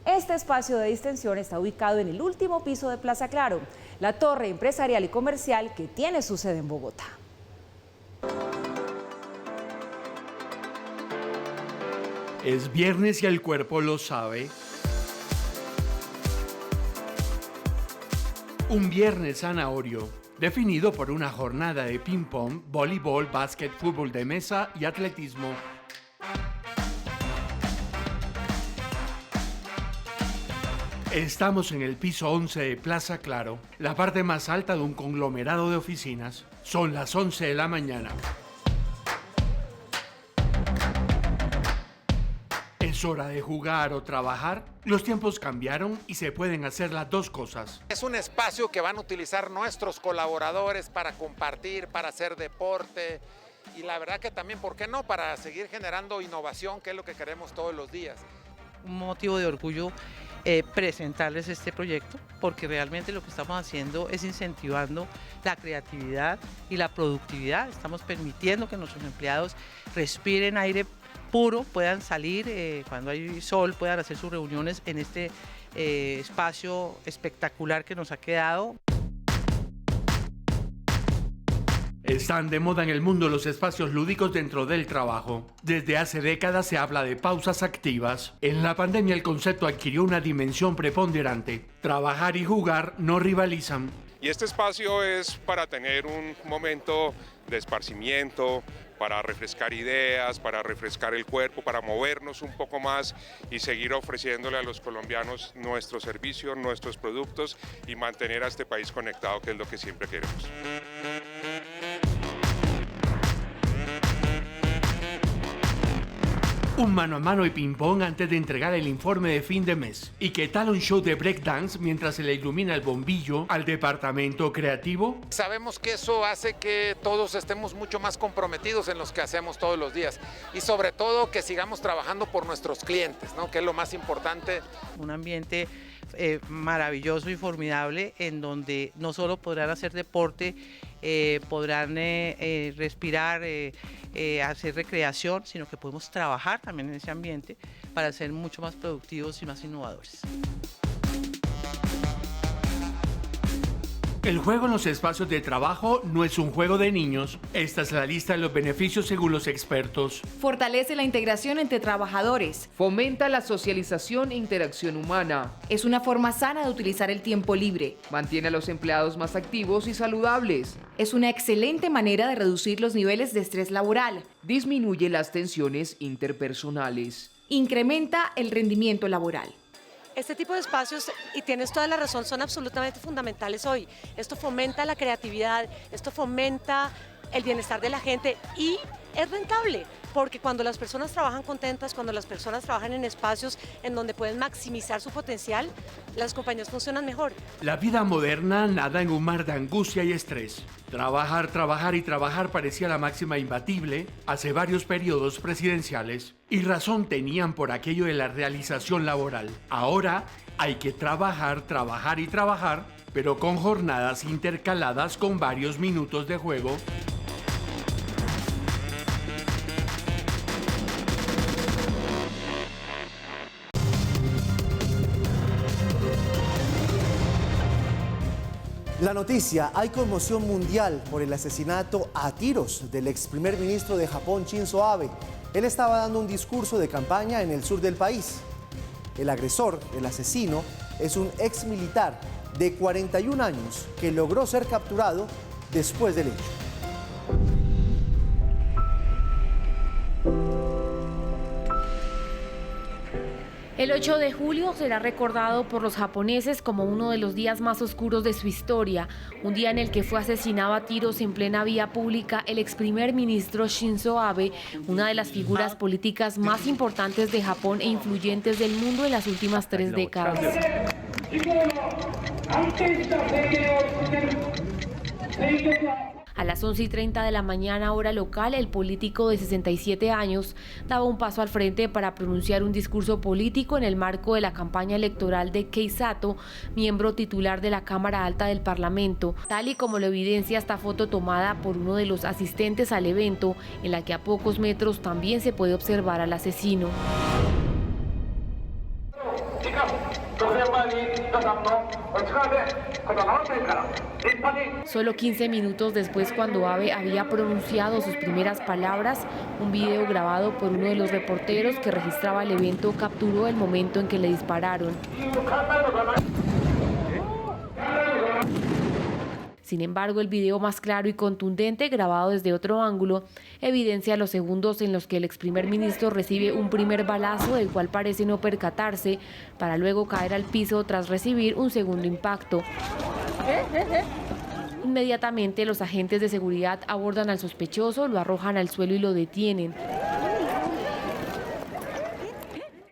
Este espacio de distensión está ubicado en el último piso de Plaza Claro, la torre empresarial y comercial que tiene su sede en Bogotá.
Es viernes y el cuerpo lo sabe. Un viernes zanahorio, definido por una jornada de ping-pong, voleibol, básquet, fútbol de mesa y atletismo. Estamos en el piso 11 de Plaza Claro, la parte más alta de un conglomerado de oficinas. Son las 11 de la mañana. ¿Es hora de jugar o trabajar? Los tiempos cambiaron y se pueden hacer las dos cosas.
Es un espacio que van a utilizar nuestros colaboradores para compartir, para hacer deporte y la verdad que también, ¿por qué no?, para seguir generando innovación, que es lo que queremos todos los días.
Un motivo de orgullo presentarles este proyecto, porque realmente lo que estamos haciendo es incentivando la creatividad y la productividad. Estamos permitiendo que nuestros empleados respiren aire puro, puedan salir cuando hay sol, puedan hacer sus reuniones en este espacio espectacular que nos ha quedado.
Están de moda en el mundo los espacios lúdicos dentro del trabajo. Desde hace décadas se habla de pausas activas. En la pandemia el concepto adquirió una dimensión preponderante. Trabajar y jugar no rivalizan.
Y este espacio es para tener un momento
de esparcimiento, para refrescar ideas, para refrescar el cuerpo, para movernos un poco más y seguir ofreciéndole a los colombianos nuestros servicios, nuestros productos y mantener a este país conectado, que es lo que siempre queremos.
Un mano a mano y ping-pong antes de entregar el informe de fin de mes. ¿Y qué tal un show de breakdance mientras se le ilumina el bombillo al departamento creativo?
Sabemos que eso hace que todos estemos mucho más comprometidos en los que hacemos todos los días y sobre todo que sigamos trabajando por nuestros clientes, ¿no? Que es lo más importante.
Un ambiente maravilloso y formidable en donde no solo podrán hacer deporte, podrán respirar, hacer recreación, sino que podemos trabajar también en ese ambiente para ser mucho más productivos y más innovadores.
El juego en los espacios de trabajo no es un juego de niños. Esta es la lista de los beneficios según los expertos.
Fortalece la integración entre trabajadores.
Fomenta la socialización e interacción humana.
Es una forma sana de utilizar el tiempo libre.
Mantiene a los empleados más activos y saludables.
Es una excelente manera de reducir los niveles de estrés laboral.
Disminuye las tensiones interpersonales.
Incrementa el rendimiento laboral.
Este tipo de espacios, y tienes toda la razón, son absolutamente fundamentales hoy. Esto fomenta la creatividad, esto fomenta el bienestar de la gente y es rentable, porque cuando las personas trabajan contentas, cuando las personas trabajan en espacios en donde pueden maximizar su potencial, las compañías funcionan mejor.
La vida moderna nada en un mar de angustia y estrés. Trabajar, trabajar y trabajar parecía la máxima imbatible hace varios periodos presidenciales. Y razón tenían por aquello de la realización laboral. Ahora hay que trabajar, trabajar y trabajar, pero con jornadas intercaladas con varios minutos de juego.
La noticia: hay conmoción mundial por el asesinato a tiros del ex primer ministro de Japón, Shinzo Abe. Él estaba dando un discurso de campaña en el sur del país. El agresor, el asesino, es un ex militar de 41 años que logró ser capturado después del hecho.
El 8 de julio será recordado por los japoneses como uno de los días más oscuros de su historia, un día en el que fue asesinado a tiros en plena vía pública el ex primer ministro Shinzo Abe, una de las figuras políticas más importantes de Japón e influyentes del mundo en las últimas 3 décadas. A las 11:30 de la mañana, hora local, el político de 67 años daba un paso al frente para pronunciar un discurso político en el marco de la campaña electoral de Kei Sato, miembro titular de la Cámara Alta del Parlamento, tal y como lo evidencia esta foto tomada por uno de los asistentes al evento, en la que a pocos metros también se puede observar al asesino. Solo 15 minutos después, cuando Abe había pronunciado sus primeras palabras, un video grabado por uno de los reporteros que registraba el evento capturó el momento en que le dispararon. Sin embargo, el video más claro y contundente, grabado desde otro ángulo, evidencia los segundos en los que el ex primer ministro recibe un primer balazo del cual parece no percatarse, para luego caer al piso tras recibir un segundo impacto. Inmediatamente, los agentes de seguridad abordan al sospechoso, lo arrojan al suelo y lo detienen.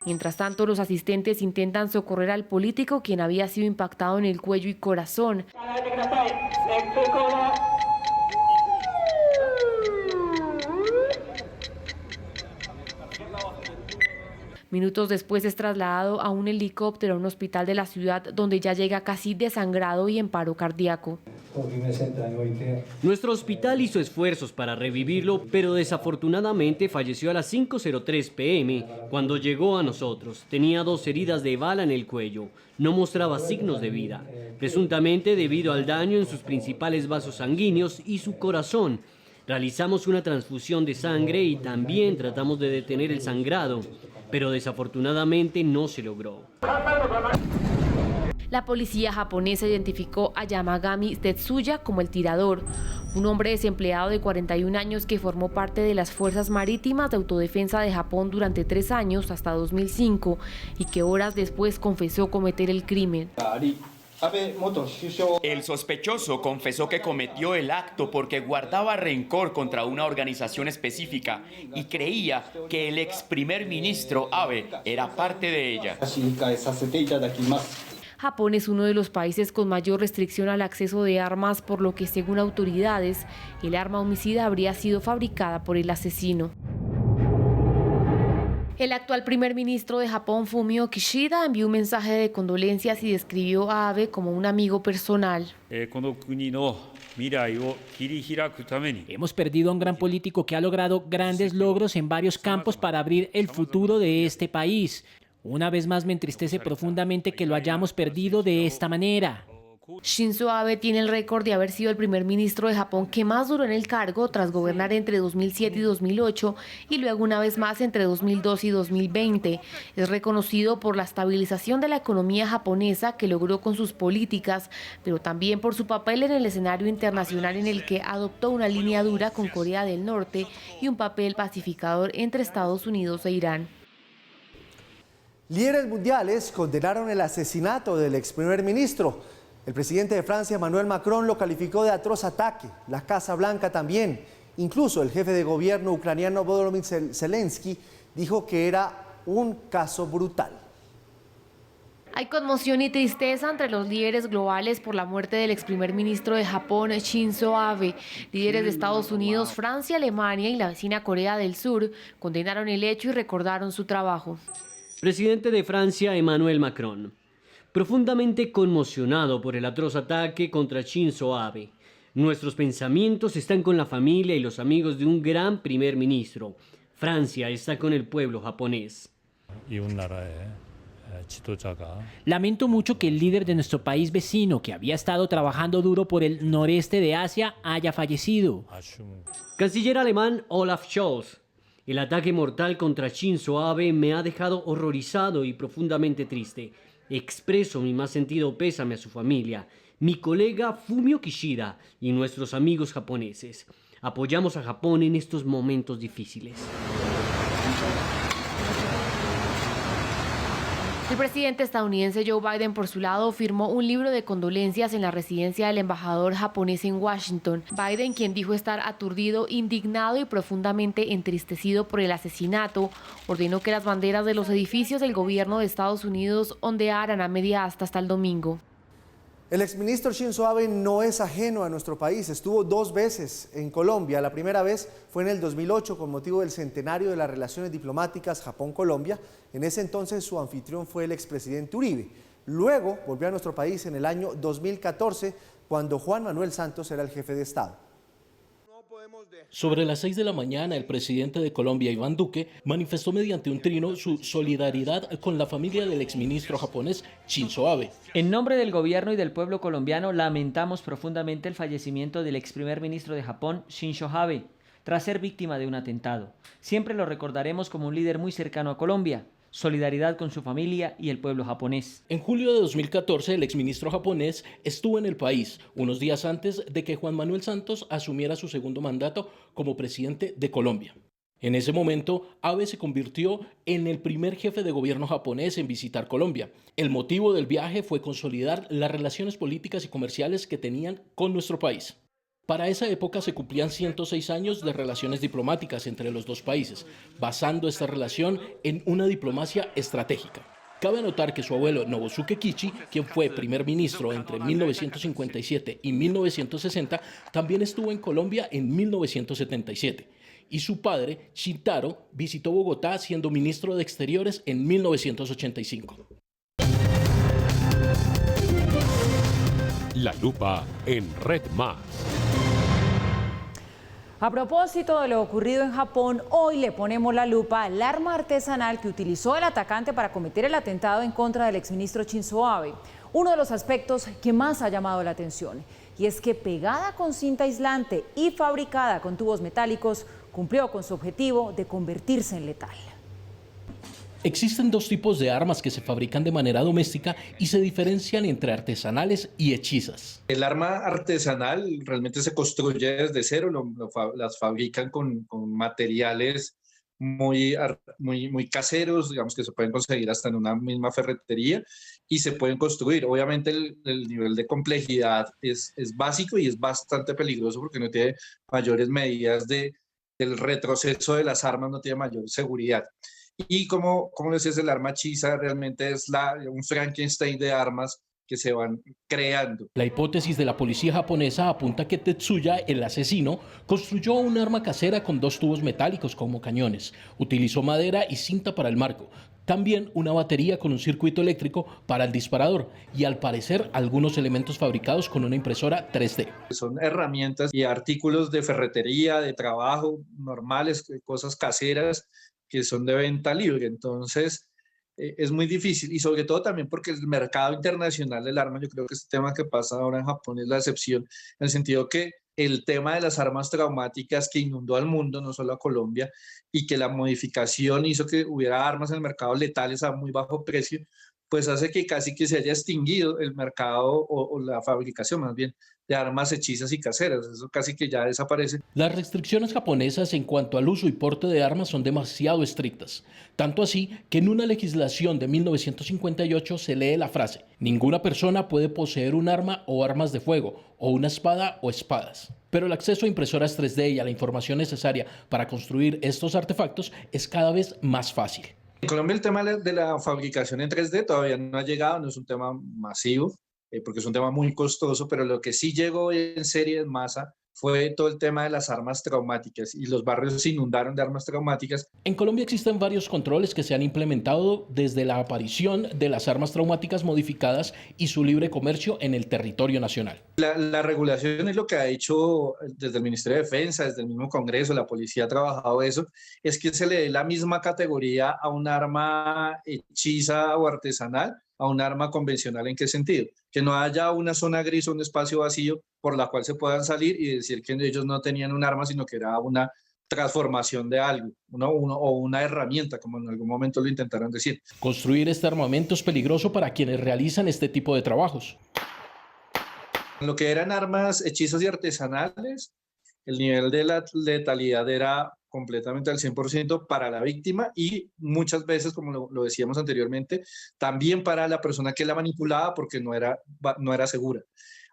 Mientras tanto, los asistentes intentan socorrer al político, quien había sido impactado en el cuello y corazón. Minutos después es trasladado a un helicóptero a un hospital de la ciudad, donde ya llega casi desangrado y en paro cardíaco.
Nuestro hospital hizo esfuerzos para revivirlo, pero desafortunadamente falleció a las 5:03 p.m. cuando llegó a nosotros. Tenía 2 heridas de bala en el cuello. No mostraba signos de vida, presuntamente debido al daño en sus principales vasos sanguíneos y su corazón. Realizamos una transfusión de sangre y también tratamos de detener el sangrado, pero desafortunadamente no se logró.
La policía japonesa identificó a Yamagami Tetsuya como el tirador, un hombre desempleado de 41 años que formó parte de las Fuerzas Marítimas de Autodefensa de Japón durante 3 años hasta 2005 y que horas después confesó cometer el crimen.
El sospechoso confesó que cometió el acto porque guardaba rencor contra una organización específica y creía que el ex primer ministro Abe era parte de ella.
Japón es uno de los países con mayor restricción al acceso de armas, por lo que, según autoridades, el arma homicida habría sido fabricada por el asesino. El actual primer ministro de Japón, Fumio Kishida, envió un mensaje de condolencias y describió a Abe como un amigo personal.
Hemos perdido a un gran político que ha logrado grandes logros en varios campos para abrir el futuro de este país. Una vez más me entristece profundamente que lo hayamos perdido de esta manera.
Shinzo Abe tiene el récord de haber sido el primer ministro de Japón que más duró en el cargo tras gobernar entre 2007 y 2008 y luego una vez más entre 2002 y 2020. Es reconocido por la estabilización de la economía japonesa que logró con sus políticas, pero también por su papel en el escenario internacional en el que adoptó una línea dura con Corea del Norte y un papel pacificador entre Estados Unidos e Irán.
Líderes mundiales condenaron el asesinato del ex primer ministro. El presidente de Francia, Emmanuel Macron, lo calificó de atroz ataque. La Casa Blanca también. Incluso el jefe de gobierno ucraniano Volodymyr Zelensky dijo que era un caso brutal.
Hay conmoción y tristeza entre los líderes globales por la muerte del ex primer ministro de Japón, Shinzo Abe. Líderes de Estados Unidos, Francia, Alemania y la vecina Corea del Sur condenaron el hecho y recordaron su trabajo.
Presidente de Francia, Emmanuel Macron. Profundamente conmocionado por el atroz ataque contra Shinzo Abe. Nuestros pensamientos están con la familia y los amigos de un gran primer ministro. Francia está con el pueblo japonés.
Lamento mucho que el líder de nuestro país vecino, que había estado trabajando duro por el noreste de Asia, haya fallecido.
Canciller alemán Olaf Scholz. El ataque mortal contra Shinzo Abe me ha dejado horrorizado y profundamente triste. Expreso mi más sentido pésame a su familia, mi colega Fumio Kishida y nuestros amigos japoneses. Apoyamos a Japón en estos momentos difíciles.
El presidente estadounidense Joe Biden, por su lado, firmó un libro de condolencias en la residencia del embajador japonés en Washington. Biden, quien dijo estar aturdido, indignado y profundamente entristecido por el asesinato, ordenó que las banderas de los edificios del gobierno de Estados Unidos ondearan a media asta hasta el domingo.
El exministro Shinzo Abe no es ajeno a nuestro país. Estuvo 2 veces en Colombia. La primera vez fue en el 2008 con motivo del centenario de las relaciones diplomáticas Japón-Colombia. En ese entonces su anfitrión fue el expresidente Uribe. Luego volvió a nuestro país en el año 2014 cuando Juan Manuel Santos era el jefe de Estado.
Sobre las 6 de la mañana, el presidente de Colombia, Iván Duque, manifestó mediante un trino su solidaridad con la familia del exministro japonés Shinzo Abe.
En nombre del gobierno y del pueblo colombiano, lamentamos profundamente el fallecimiento del ex primer ministro de Japón, Shinzo Abe, tras ser víctima de un atentado. Siempre lo recordaremos como un líder muy cercano a Colombia. Solidaridad con su familia y el pueblo japonés.
En julio de 2014, el exministro japonés estuvo en el país, unos días antes de que Juan Manuel Santos asumiera su segundo mandato como presidente de Colombia. En ese momento, Abe se convirtió en el primer jefe de gobierno japonés en visitar Colombia. El motivo del viaje fue consolidar las relaciones políticas y comerciales que tenían con nuestro país. Para esa época se cumplían 106 años de relaciones diplomáticas entre los dos países, basando esta relación en una diplomacia estratégica. Cabe anotar que su abuelo Nobusuke Kishi, quien fue primer ministro entre 1957 y 1960, también estuvo en Colombia en 1977. Y su padre, Shintaro, visitó Bogotá siendo ministro de Exteriores en 1985.
La lupa en Red Más.
A propósito de lo ocurrido en Japón, hoy le ponemos la lupa al arma artesanal que utilizó el atacante para cometer el atentado en contra del exministro Shinzo Abe. Uno de los aspectos que más ha llamado la atención, y es que pegada con cinta aislante y fabricada con tubos metálicos, cumplió con su objetivo de convertirse en letal.
Existen dos tipos de armas que se fabrican de manera doméstica y se diferencian entre artesanales y hechizas.
El arma artesanal realmente se construye desde cero, las fabrican con materiales muy caseros, digamos que se pueden conseguir hasta en una misma ferretería y se pueden construir. Obviamente el nivel de complejidad es básico y es bastante peligroso porque no tiene mayores medidas del retroceso de las armas, no tiene mayor seguridad. Y como decías, el arma hechiza realmente es un Frankenstein de armas que se van creando.
La hipótesis de la policía japonesa apunta que Tetsuya, el asesino, construyó un arma casera con 2 tubos metálicos como cañones. Utilizó madera y cinta para el marco. También una batería con un circuito eléctrico para el disparador y al parecer algunos elementos fabricados con una impresora 3D.
Son herramientas y artículos de ferretería, de trabajo normales, cosas caseras que son de venta libre. Entonces es muy difícil y sobre todo también porque el mercado internacional del arma, yo creo que este tema que pasa ahora en Japón es la excepción, en el sentido que el tema de las armas traumáticas que inundó al mundo, no solo a Colombia, y que la modificación hizo que hubiera armas en el mercado letales a muy bajo precio, pues hace que casi que se haya extinguido el mercado o la fabricación más bien de armas hechizas y caseras. Eso casi que ya desaparece.
Las restricciones japonesas en cuanto al uso y porte de armas son demasiado estrictas. Tanto así que en una legislación de 1958 se lee la frase: ninguna persona puede poseer un arma o armas de fuego, o una espada o espadas. Pero el acceso a impresoras 3D y a la información necesaria para construir estos artefactos es cada vez más fácil.
En Colombia el tema de la fabricación en 3D todavía no ha llegado, no es un tema masivo, porque es un tema muy costoso, pero lo que sí llegó en serie en masa fue todo el tema de las armas traumáticas y los barrios se inundaron de armas traumáticas.
En Colombia existen varios controles que se han implementado desde la aparición de las armas traumáticas modificadas y su libre comercio en el territorio nacional.
La regulación es lo que ha hecho desde el Ministerio de Defensa, desde el mismo Congreso, la policía ha trabajado eso, es que se le dé la misma categoría a un arma hechiza o artesanal a un arma convencional. ¿En qué sentido? Que no haya una zona gris o un espacio vacío por la cual se puedan salir y decir que ellos no tenían un arma, sino que era una transformación de algo, o una herramienta, como en algún momento lo intentaron decir.
Construir este armamento es peligroso para quienes realizan este tipo de trabajos.
Lo que eran armas hechizas y artesanales, el nivel de la letalidad era completamente al 100% para la víctima y muchas veces, como lo decíamos anteriormente, también para la persona que la manipulaba porque no era segura.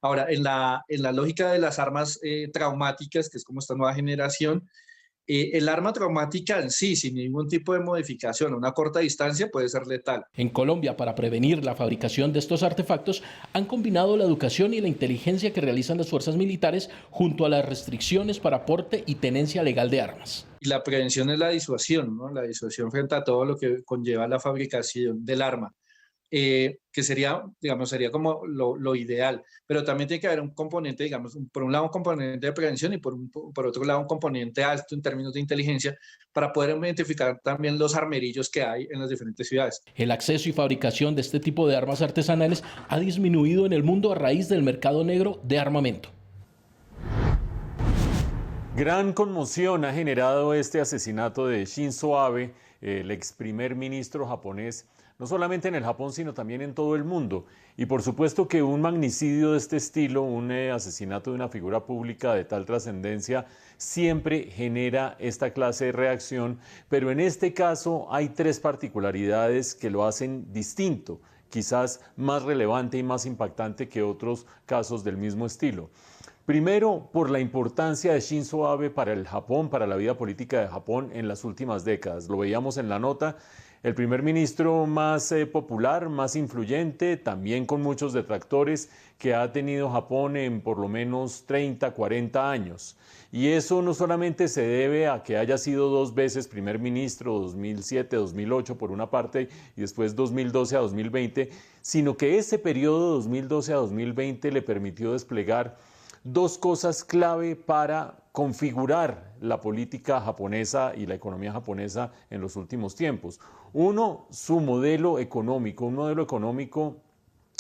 Ahora, en la lógica de las armas traumáticas, que es como esta nueva generación, el arma traumática en sí, sin ningún tipo de modificación a una corta distancia, puede ser letal.
En Colombia, para prevenir la fabricación de estos artefactos, han combinado la educación y la inteligencia que realizan las fuerzas militares junto a las restricciones para porte y tenencia legal de armas.
Y la prevención es la disuasión, ¿no? La disuasión frente a todo lo que conlleva la fabricación del arma. Que sería como lo ideal, pero también tiene que haber un componente, digamos, por un lado un componente de prevención y por otro lado un componente alto en términos de inteligencia para poder identificar también los armerillos que hay en las diferentes ciudades.
El acceso y fabricación de este tipo de armas artesanales ha disminuido en el mundo a raíz del mercado negro de armamento.
Gran conmoción ha generado este asesinato de Shinzo Abe, el ex primer ministro japonés, no solamente en el Japón, sino también en todo el mundo. Y por supuesto que un magnicidio de este estilo, un asesinato de una figura pública de tal trascendencia, siempre genera esta clase de reacción, pero en este caso hay 3 particularidades que lo hacen distinto, quizás más relevante y más impactante que otros casos del mismo estilo. Primero, por la importancia de Shinzo Abe para el Japón, para la vida política de Japón en las últimas décadas. Lo veíamos en la nota. El primer ministro más popular, más influyente, también con muchos detractores, que ha tenido Japón en por lo menos 30, 40 años. Y eso no solamente se debe a que haya sido 2 veces primer ministro, 2007, 2008 por una parte, y después 2012 a 2020, sino que ese periodo 2012 a 2020 le permitió desplegar 2 cosas clave para configurar la política japonesa y la economía japonesa en los últimos tiempos. Uno, su modelo económico, un modelo económico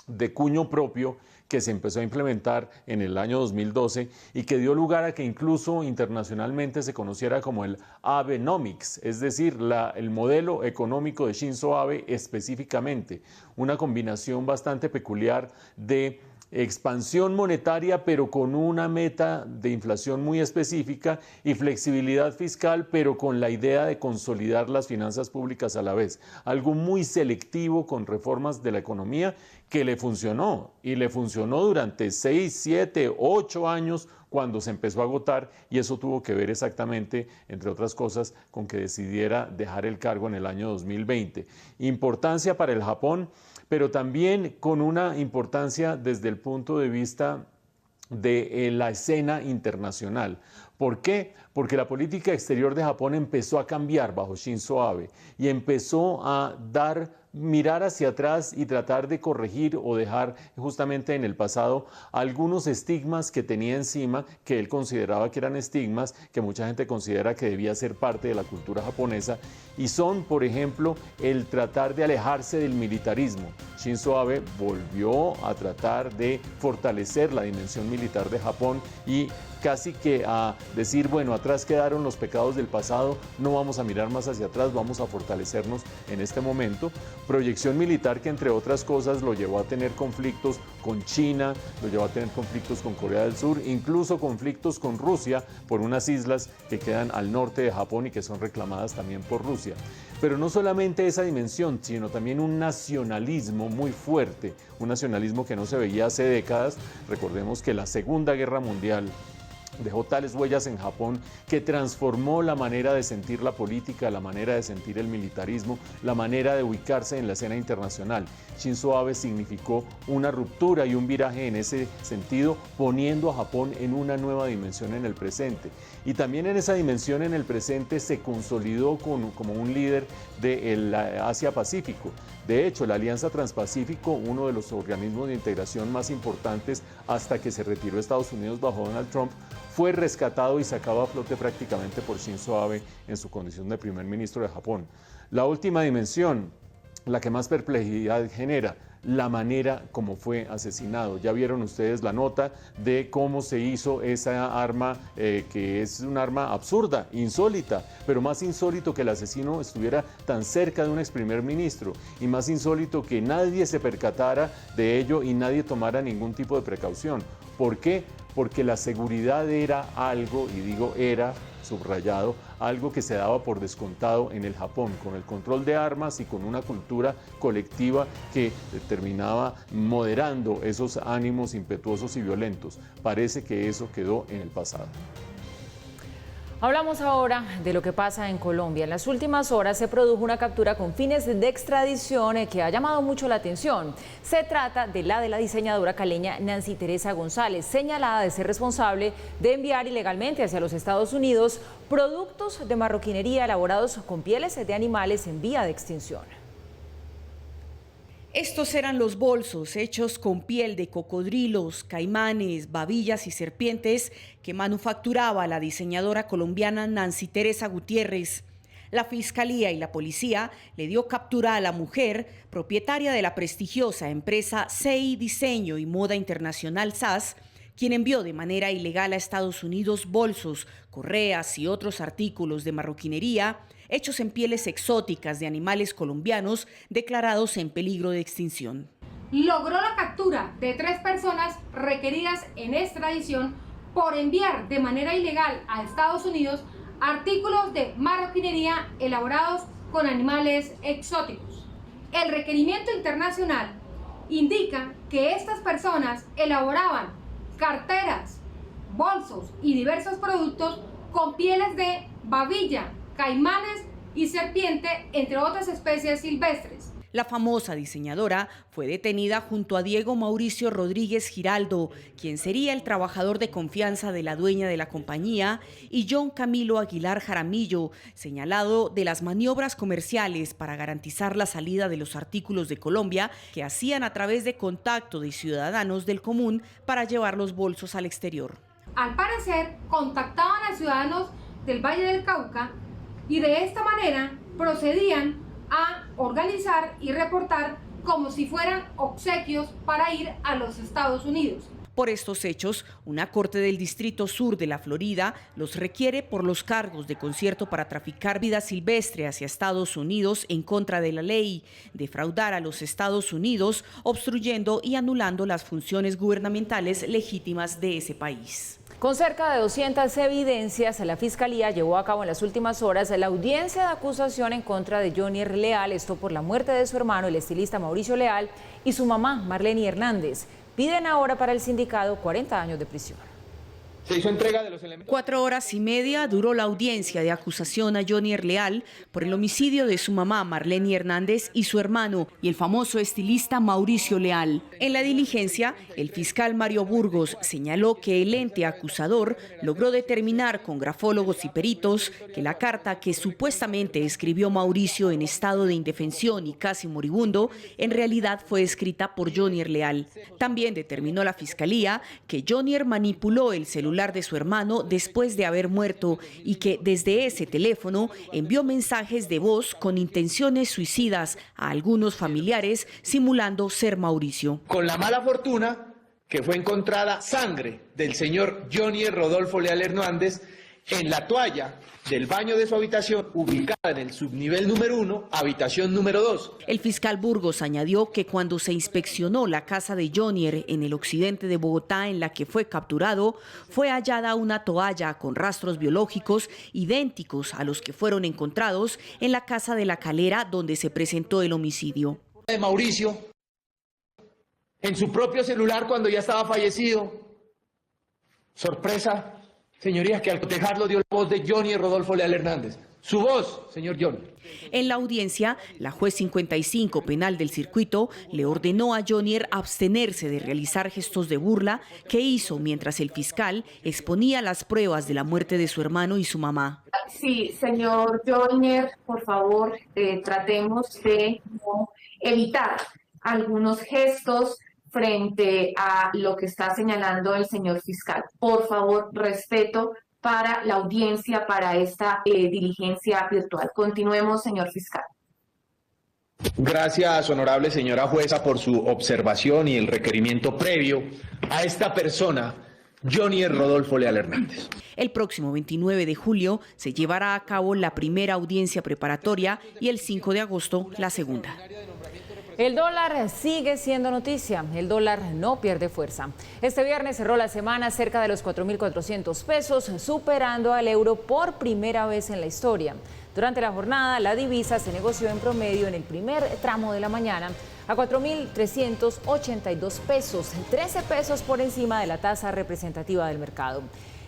de cuño propio que se empezó a implementar en el año 2012 y que dio lugar a que incluso internacionalmente se conociera como el Abenomics, es decir, el modelo económico de Shinzo Abe específicamente, una combinación bastante peculiar de expansión monetaria pero con una meta de inflación muy específica y flexibilidad fiscal pero con la idea de consolidar las finanzas públicas a la vez, algo muy selectivo con reformas de la economía que le funcionó y le funcionó durante 6, 7, 8 años cuando se empezó a agotar y eso tuvo que ver exactamente, entre otras cosas, con que decidiera dejar el cargo en el año 2020. Importancia para el Japón, pero también con una importancia desde el punto de vista de la escena internacional. ¿Por qué? Porque la política exterior de Japón empezó a cambiar bajo Shinzo Abe y empezó a mirar hacia atrás y tratar de corregir o dejar justamente en el pasado algunos estigmas que tenía encima, que él consideraba que eran estigmas, que mucha gente considera que debía ser parte de la cultura japonesa, y son, por ejemplo, el tratar de alejarse del militarismo. Shinzo Abe volvió a tratar de fortalecer la dimensión militar de Japón y casi que a decir, bueno, atrás quedaron los pecados del pasado, no vamos a mirar más hacia atrás, vamos a fortalecernos en este momento. Proyección militar que, entre otras cosas, lo llevó a tener conflictos con China, lo llevó a tener conflictos con Corea del Sur, incluso conflictos con Rusia por unas islas que quedan al norte de Japón y que son reclamadas también por Rusia. Pero no solamente esa dimensión, sino también un nacionalismo muy fuerte, un nacionalismo que no se veía hace décadas. Recordemos que la Segunda Guerra Mundial dejó tales huellas en Japón que transformó la manera de sentir la política, la manera de sentir el militarismo, la manera de ubicarse en la escena internacional. Shinzo Abe significó una ruptura y un viraje en ese sentido, poniendo a Japón en una nueva dimensión en el presente. Y también en esa dimensión en el presente se consolidó como un líder del Asia-Pacífico. De hecho, la Alianza Transpacífico, uno de los organismos de integración más importantes hasta que se retiró Estados Unidos bajo Donald Trump, fue rescatado y sacado a flote prácticamente por Shinzo Abe en su condición de primer ministro de Japón. La última dimensión, la que más perplejidad genera, la manera como fue asesinado. Ya vieron ustedes la nota de cómo se hizo esa arma, que es un arma absurda, insólita, pero más insólito que el asesino estuviera tan cerca de un ex primer ministro y más insólito que nadie se percatara de ello y nadie tomara ningún tipo de precaución. ¿Por qué? Porque la seguridad era algo, y digo era, subrayado, algo que se daba por descontado en el Japón, con el control de armas y con una cultura colectiva que terminaba moderando esos ánimos impetuosos y violentos. Parece que eso quedó en el pasado.
Hablamos ahora de lo que pasa en Colombia. En las últimas horas se produjo una captura con fines de extradición que ha llamado mucho la atención. Se trata de la diseñadora caleña Nancy Teresa González, señalada de ser responsable de enviar ilegalmente hacia los Estados Unidos productos de marroquinería elaborados con pieles de animales en vía de extinción.
Estos eran los bolsos hechos con piel de cocodrilos, caimanes, babillas y serpientes que manufacturaba la diseñadora colombiana Nancy Teresa Gutiérrez. La Fiscalía y la Policía le dio captura a la mujer, propietaria de la prestigiosa empresa CI Diseño y Moda Internacional SAS, quien envió de manera ilegal a Estados Unidos bolsos, correas y otros artículos de marroquinería hechos en pieles exóticas de animales colombianos declarados en peligro de extinción.
Logró la captura de 3 personas requeridas en extradición por enviar de manera ilegal a Estados Unidos artículos de marroquinería elaborados con animales exóticos. El requerimiento internacional indica que estas personas elaboraban carteras, bolsos y diversos productos con pieles de babilla, caimanes y serpiente, entre otras especies silvestres.
La famosa diseñadora fue detenida junto a Diego Mauricio Rodríguez Giraldo, quien sería el trabajador de confianza de la dueña de la compañía, y John Camilo Aguilar Jaramillo, señalado de las maniobras comerciales para garantizar la salida de los artículos de Colombia que hacían a través de contacto de ciudadanos del común para llevar los bolsos al exterior.
Al parecer, contactaban a ciudadanos del Valle del Cauca y de esta manera procedían a organizar y reportar como si fueran obsequios para ir a los Estados Unidos.
Por estos hechos, una corte del Distrito Sur de la Florida los requiere por los cargos de concierto para traficar vida silvestre hacia Estados Unidos en contra de la ley, defraudar a los Estados Unidos, obstruyendo y anulando las funciones gubernamentales legítimas de ese país.
Con cerca de 200 evidencias, la Fiscalía llevó a cabo en las últimas horas la audiencia de acusación en contra de Jonier Leal, esto por la muerte de su hermano, el estilista Mauricio Leal, y su mamá, Marlene Hernández. Piden ahora para el sindicado 40 años de prisión.
Se hizo entrega de los elementos.
4 horas y media duró la audiencia de acusación a Jonier Leal por el homicidio de su mamá Marlene Hernández y su hermano y el famoso estilista Mauricio Leal. En la diligencia, el fiscal Mario Burgos señaló que el ente acusador logró determinar con grafólogos y peritos que la carta que supuestamente escribió Mauricio en estado de indefensión y casi moribundo, en realidad fue escrita por Jonier Leal. También determinó la fiscalía que Jonier manipuló el celular de su hermano después de haber muerto y que desde ese teléfono envió mensajes de voz con intenciones suicidas a algunos familiares simulando ser Mauricio.
Con la mala fortuna que fue encontrada sangre del señor Jonier Rodolfo Leal Hernández en la toalla del baño de su habitación, ubicada en el subnivel número 1, habitación número 2.
El fiscal Burgos añadió que cuando se inspeccionó la casa de Jonier en el occidente de Bogotá, en la que fue capturado, fue hallada una toalla con rastros biológicos idénticos a los que fueron encontrados en la casa de La Calera, donde se presentó el homicidio.
De Mauricio, en su propio celular cuando ya estaba fallecido. Sorpresa, señorías, que al cotejarlo dio la voz de Jonier Rodolfo Leal Hernández. Su voz, señor Jonier.
En la audiencia, la juez 55 penal del circuito le ordenó a Jonier abstenerse de realizar gestos de burla que hizo mientras el fiscal exponía las pruebas de la muerte de su hermano y su mamá.
Sí, señor Jonier, por favor, tratemos de evitar algunos gestos frente a lo que está señalando el señor fiscal. Por favor, respeto para la audiencia, para esta diligencia virtual. Continuemos, señor fiscal.
Gracias, honorable señora jueza, por su observación y el requerimiento previo a esta persona, Jonier Rodolfo Leal Hernández.
El próximo 29 de julio se llevará a cabo la primera audiencia preparatoria y el 5 de agosto la segunda.
El dólar sigue siendo noticia, el dólar no pierde fuerza. Este viernes cerró la semana cerca de los 4.400 pesos, superando al euro por primera vez en la historia. Durante la jornada, la divisa se negoció en promedio en el primer tramo de la mañana a 4.382 pesos, 13 pesos por encima de la tasa representativa del mercado.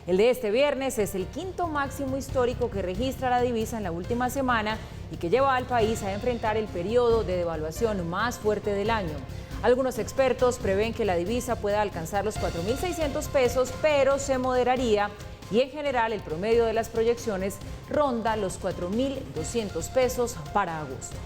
El de este viernes es el quinto máximo histórico que registra la divisa en la última semana y que lleva al país a enfrentar el periodo de devaluación más fuerte del año. Algunos expertos prevén que la divisa pueda alcanzar los 4.600 pesos, pero se moderaría y en general el promedio de las proyecciones ronda los 4.200 pesos para agosto.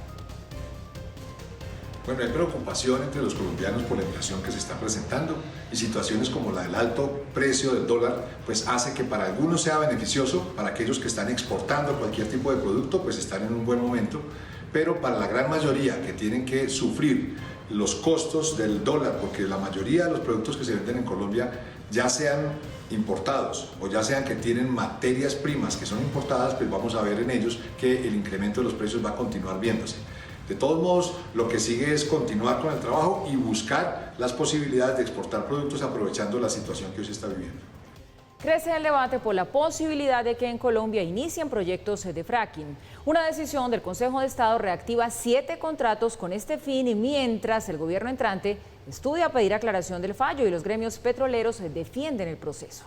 Bueno, hay preocupación entre los colombianos por la inflación que se está presentando y situaciones como la del alto precio del dólar, pues hace que para algunos sea beneficioso, para aquellos que están exportando cualquier tipo de producto, pues están en un buen momento, pero para la gran mayoría que tienen que sufrir los costos del dólar, porque la mayoría de los productos que se venden en Colombia, ya sean importados o ya sean que tienen materias primas que son importadas, pues vamos a ver en ellos que el incremento de los precios va a continuar viéndose. De todos modos, lo que sigue es continuar con el trabajo y buscar las posibilidades de exportar productos aprovechando la situación que hoy se está viviendo.
Crece el debate por la posibilidad de que en Colombia inicien proyectos de fracking. Una decisión del Consejo de Estado reactiva 7 contratos con este fin y mientras el gobierno entrante estudia pedir aclaración del fallo y los gremios petroleros defienden el proceso.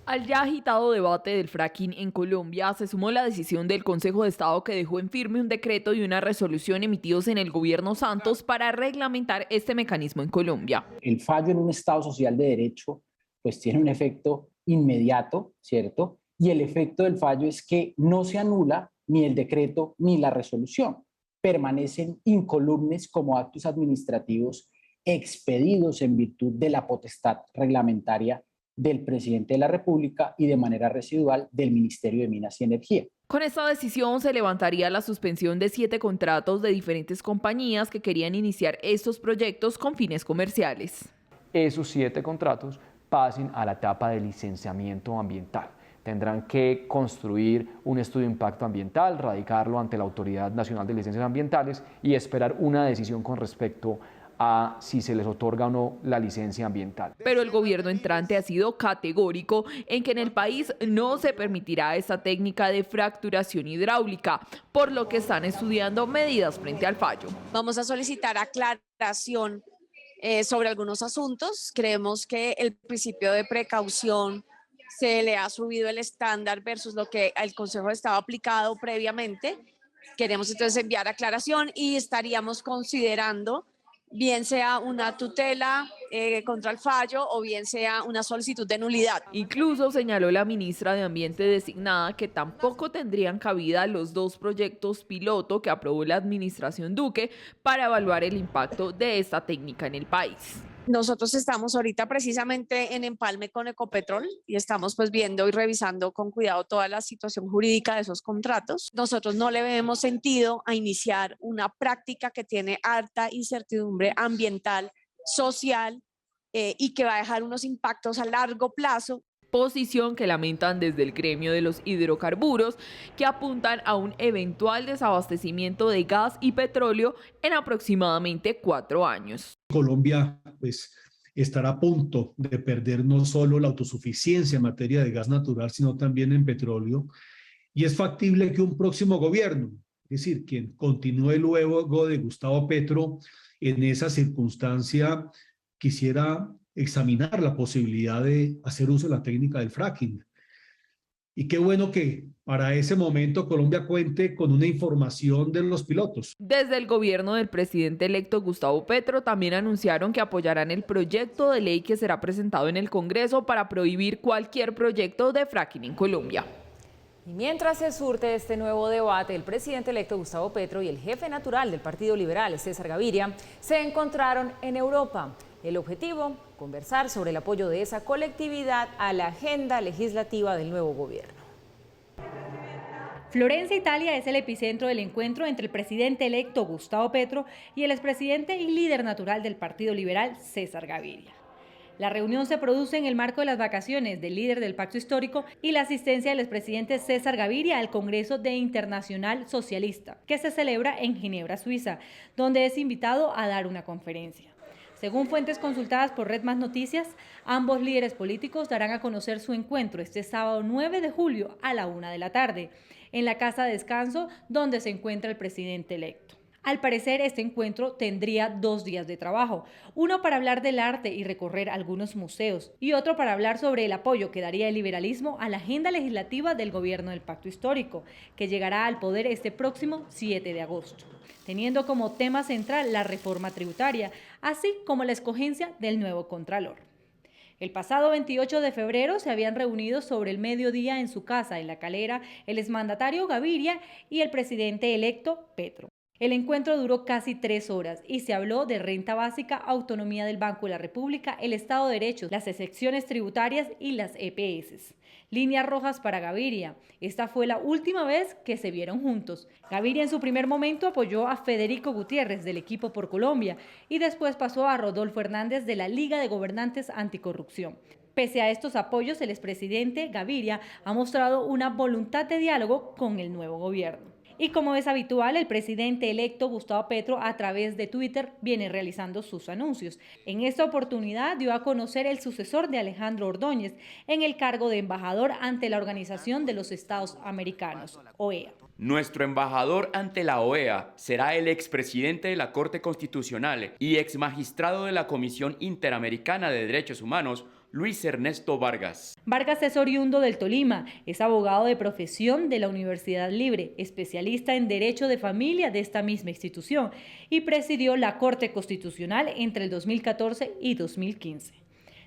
Al ya agitado debate del fracking en Colombia, se sumó la decisión del Consejo de Estado que dejó en firme un decreto y una resolución emitidos en el gobierno Santos para reglamentar este mecanismo en Colombia.
El fallo en un Estado social de derecho pues tiene un efecto inmediato, ¿cierto? Y el efecto del fallo es que no se anula ni el decreto ni la resolución. Permanecen incolumes como actos administrativos expedidos en virtud de la potestad reglamentaria del presidente de la República y de manera residual del Ministerio de Minas y Energía.
Con esta decisión se levantaría la suspensión de 7 contratos de diferentes compañías que querían iniciar estos proyectos con fines comerciales.
Esos 7 contratos pasen a la etapa de licenciamiento ambiental. Tendrán que construir un estudio de impacto ambiental, radicarlo ante la Autoridad Nacional de Licencias Ambientales y esperar una decisión con respecto a si se les otorga o no la licencia ambiental.
Pero el gobierno entrante ha sido categórico en que en el país no se permitirá esta técnica de fracturación hidráulica, por lo que están estudiando medidas frente al fallo.
Vamos a solicitar aclaración sobre algunos asuntos. Creemos que el principio de precaución se le ha subido el estándar versus lo que el Consejo estaba aplicado previamente. Queremos entonces enviar aclaración y estaríamos considerando bien sea una tutela contra el fallo o bien sea una solicitud de nulidad.
Incluso señaló la ministra de Ambiente designada que tampoco tendrían cabida los 2 proyectos piloto que aprobó la administración Duque para evaluar el impacto de esta técnica en el país.
Nosotros estamos ahorita precisamente en empalme con Ecopetrol y estamos pues viendo y revisando con cuidado toda la situación jurídica de esos contratos. Nosotros no le vemos sentido a iniciar una práctica que tiene alta incertidumbre ambiental, social y que va a dejar unos impactos a largo plazo.
Posición que lamentan desde el gremio de los hidrocarburos, que apuntan a un eventual desabastecimiento de gas y petróleo en aproximadamente 4 años.
Colombia pues estará a punto de perder no solo la autosuficiencia en materia de gas natural, sino también en petróleo, y es factible que un próximo gobierno, es decir, quien continúe luego de Gustavo Petro, en esa circunstancia quisiera examinar la posibilidad de hacer uso de la técnica del fracking. Y qué bueno que para ese momento Colombia cuente con una información de los pilotos.
Desde el gobierno del presidente electo Gustavo Petro también anunciaron que apoyarán el proyecto de ley que será presentado en el Congreso para prohibir cualquier proyecto de fracking en Colombia.
Y mientras se surte este nuevo debate, el presidente electo Gustavo Petro y el jefe natural del Partido Liberal, César Gaviria, se encontraron en Europa. El objetivo, conversar sobre el apoyo de esa colectividad a la agenda legislativa del nuevo gobierno.
Florencia, Italia, es el epicentro del encuentro entre el presidente electo Gustavo Petro y el expresidente y líder natural del Partido Liberal, César Gaviria. La reunión se produce en el marco de las vacaciones del líder del Pacto Histórico y la asistencia del expresidente César Gaviria al Congreso de Internacional Socialista, que se celebra en Ginebra, Suiza, donde es invitado a dar una conferencia. Según fuentes consultadas por Red Más Noticias, ambos líderes políticos darán a conocer su encuentro este sábado 9 de julio a la 1 de la tarde, en la casa de descanso donde se encuentra el presidente electo. Al parecer, este encuentro tendría 2 días de trabajo, uno para hablar del arte y recorrer algunos museos, y otro para hablar sobre el apoyo que daría el liberalismo a la agenda legislativa del gobierno del Pacto Histórico, que llegará al poder este próximo 7 de agosto, teniendo como tema central la reforma tributaria, así como la escogencia del nuevo Contralor. El pasado 28 de febrero se habían reunido sobre el mediodía en su casa en La Calera el exmandatario Gaviria y el presidente electo Petro. El encuentro duró casi 3 horas y se habló de renta básica, autonomía del Banco de la República, el Estado de Derecho, las excepciones tributarias y las EPS. Líneas rojas para Gaviria. Esta fue la última vez que se vieron juntos. Gaviria en su primer momento apoyó a Federico Gutiérrez del Equipo por Colombia y después pasó a Rodolfo Hernández de la Liga de Gobernantes Anticorrupción. Pese a estos apoyos, el expresidente Gaviria ha mostrado una voluntad de diálogo con el nuevo gobierno. Y como es habitual, el presidente electo Gustavo Petro a través de Twitter viene realizando sus anuncios. En esta oportunidad dio a conocer el sucesor de Alejandro Ordóñez en el cargo de embajador ante la Organización de los Estados Americanos, OEA.
Nuestro embajador ante la OEA será el expresidente de la Corte Constitucional y exmagistrado de la Comisión Interamericana de Derechos Humanos, Luis Ernesto Vargas.
Vargas es oriundo del Tolima, es abogado de profesión de la Universidad Libre, especialista en Derecho de Familia de esta misma institución y presidió la Corte Constitucional entre el 2014 y 2015.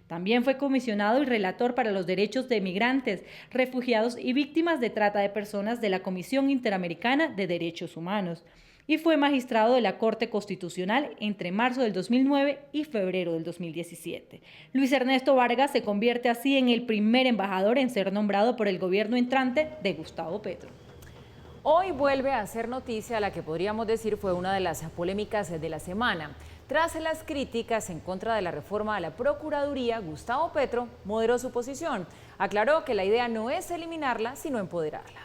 También fue comisionado y relator para los derechos de migrantes, refugiados y víctimas de trata de personas de la Comisión Interamericana de Derechos Humanos y fue magistrado de la Corte Constitucional entre marzo del 2009 y febrero del 2017. Luis Ernesto Vargas se convierte así en el primer embajador en ser nombrado por el gobierno entrante de Gustavo Petro.
Hoy vuelve a ser noticia la que podríamos decir fue una de las polémicas de la semana. Tras las críticas en contra de la reforma a la Procuraduría, Gustavo Petro moderó su posición. Aclaró que la idea no es eliminarla, sino empoderarla.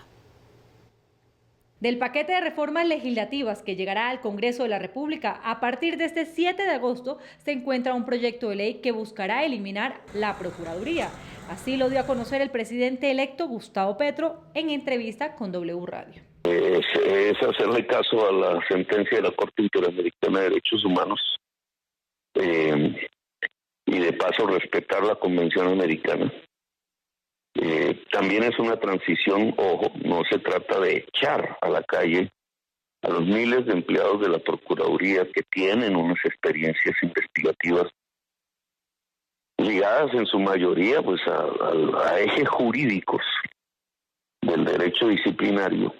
Del paquete de reformas legislativas que llegará al Congreso de la República a partir de este 7 de agosto se encuentra un proyecto de ley que buscará eliminar la Procuraduría. Así lo dio a conocer el presidente electo Gustavo Petro en entrevista con W Radio.
Es hacerle caso a la sentencia de la Corte Interamericana de Derechos Humanos y de paso respetar la Convención Americana. También es una transición, ojo, no se trata de echar a la calle a los miles de empleados de la Procuraduría que tienen unas experiencias investigativas ligadas en su mayoría pues a ejes jurídicos del derecho disciplinario.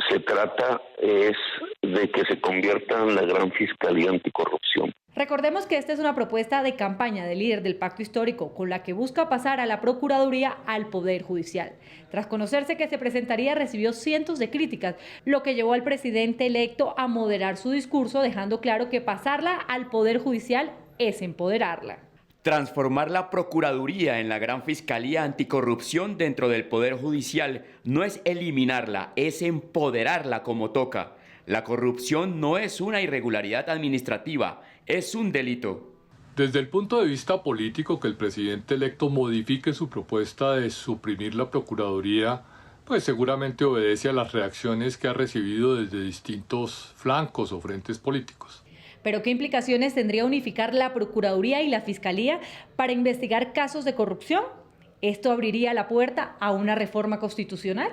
Se trata es de que se convierta en la gran Fiscalía Anticorrupción.
Recordemos que esta es una propuesta de campaña del líder del Pacto Histórico con la que busca pasar a la Procuraduría al Poder Judicial. Tras conocerse que se presentaría, recibió cientos de críticas, lo que llevó al presidente electo a moderar su discurso, dejando claro que pasarla al Poder Judicial es empoderarla.
Transformar la Procuraduría en la gran Fiscalía Anticorrupción dentro del Poder Judicial no es eliminarla, es empoderarla como toca. La corrupción no es una irregularidad administrativa, es un delito.
Desde el punto de vista político, que el presidente electo modifique su propuesta de suprimir la Procuraduría, pues seguramente obedece a las reacciones que ha recibido desde distintos flancos o frentes políticos.
¿Pero qué implicaciones tendría unificar la Procuraduría y la Fiscalía para investigar casos de corrupción? ¿Esto abriría la puerta a una reforma constitucional?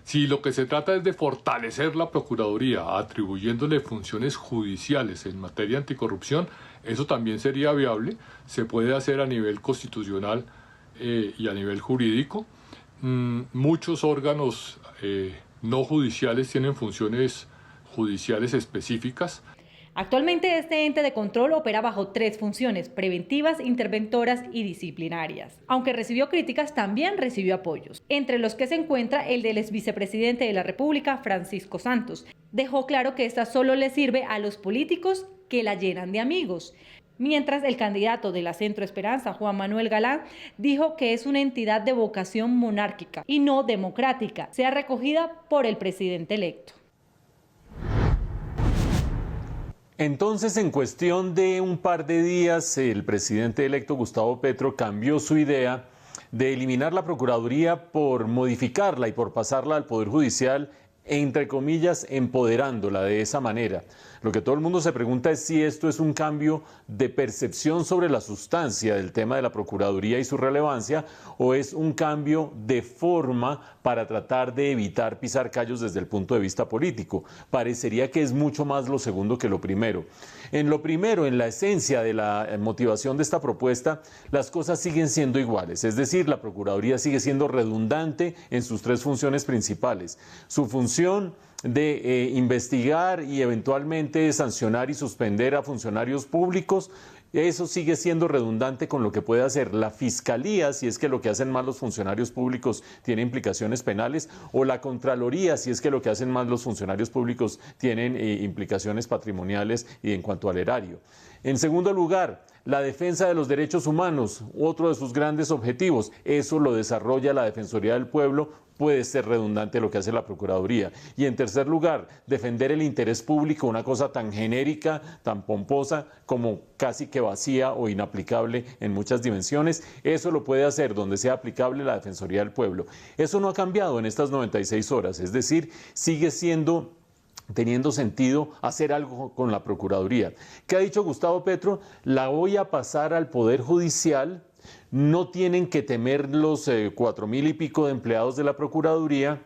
Si lo que se trata es de fortalecer la Procuraduría, atribuyéndole funciones judiciales en materia anticorrupción, eso también sería viable, se puede hacer a nivel constitucional y a nivel jurídico. Muchos órganos no judiciales tienen funciones judiciales específicas.
Actualmente este ente de control opera bajo 3 funciones: preventivas, interventoras y disciplinarias. Aunque recibió críticas, también recibió apoyos, entre los que se encuentra el del exvicepresidente de la República, Francisco Santos. Dejó claro que esta solo le sirve a los políticos que la llenan de amigos. Mientras el candidato de la Centro Esperanza, Juan Manuel Galán, dijo que es una entidad de vocación monárquica y no democrática, sea recogida por el presidente electo.
Entonces, en cuestión de un par de días, el presidente electo Gustavo Petro cambió su idea de eliminar la Procuraduría por modificarla y por pasarla al Poder Judicial, entre comillas, empoderándola de esa manera. Lo que todo el mundo se pregunta es si esto es un cambio de percepción sobre la sustancia del tema de la Procuraduría y su relevancia, o es un cambio de forma para tratar de evitar pisar callos desde el punto de vista político. Parecería que es mucho más lo segundo que lo primero. En lo primero, en la esencia de la motivación de esta propuesta, las cosas siguen siendo iguales, es decir, la Procuraduría sigue siendo redundante en sus 3 funciones principales. Su función de investigar y eventualmente sancionar y suspender a funcionarios públicos, eso sigue siendo redundante con lo que puede hacer la Fiscalía, si es que lo que hacen mal los funcionarios públicos tiene implicaciones penales, o la Contraloría, si es que lo que hacen mal los funcionarios públicos tienen implicaciones patrimoniales y en cuanto al erario. En segundo lugar, la defensa de los derechos humanos, otro de sus grandes objetivos, eso lo desarrolla la Defensoría del Pueblo, puede ser redundante lo que hace la Procuraduría. Y en tercer lugar, defender el interés público, una cosa tan genérica, tan pomposa, como casi que vacía o inaplicable en muchas dimensiones, eso lo puede hacer donde sea aplicable la Defensoría del Pueblo. Eso no ha cambiado en estas 96 horas, es decir, sigue teniendo sentido hacer algo con la Procuraduría. ¿Qué ha dicho Gustavo Petro? La voy a pasar al Poder Judicial. No tienen que temer los 4.000 y pico de empleados de la Procuraduría,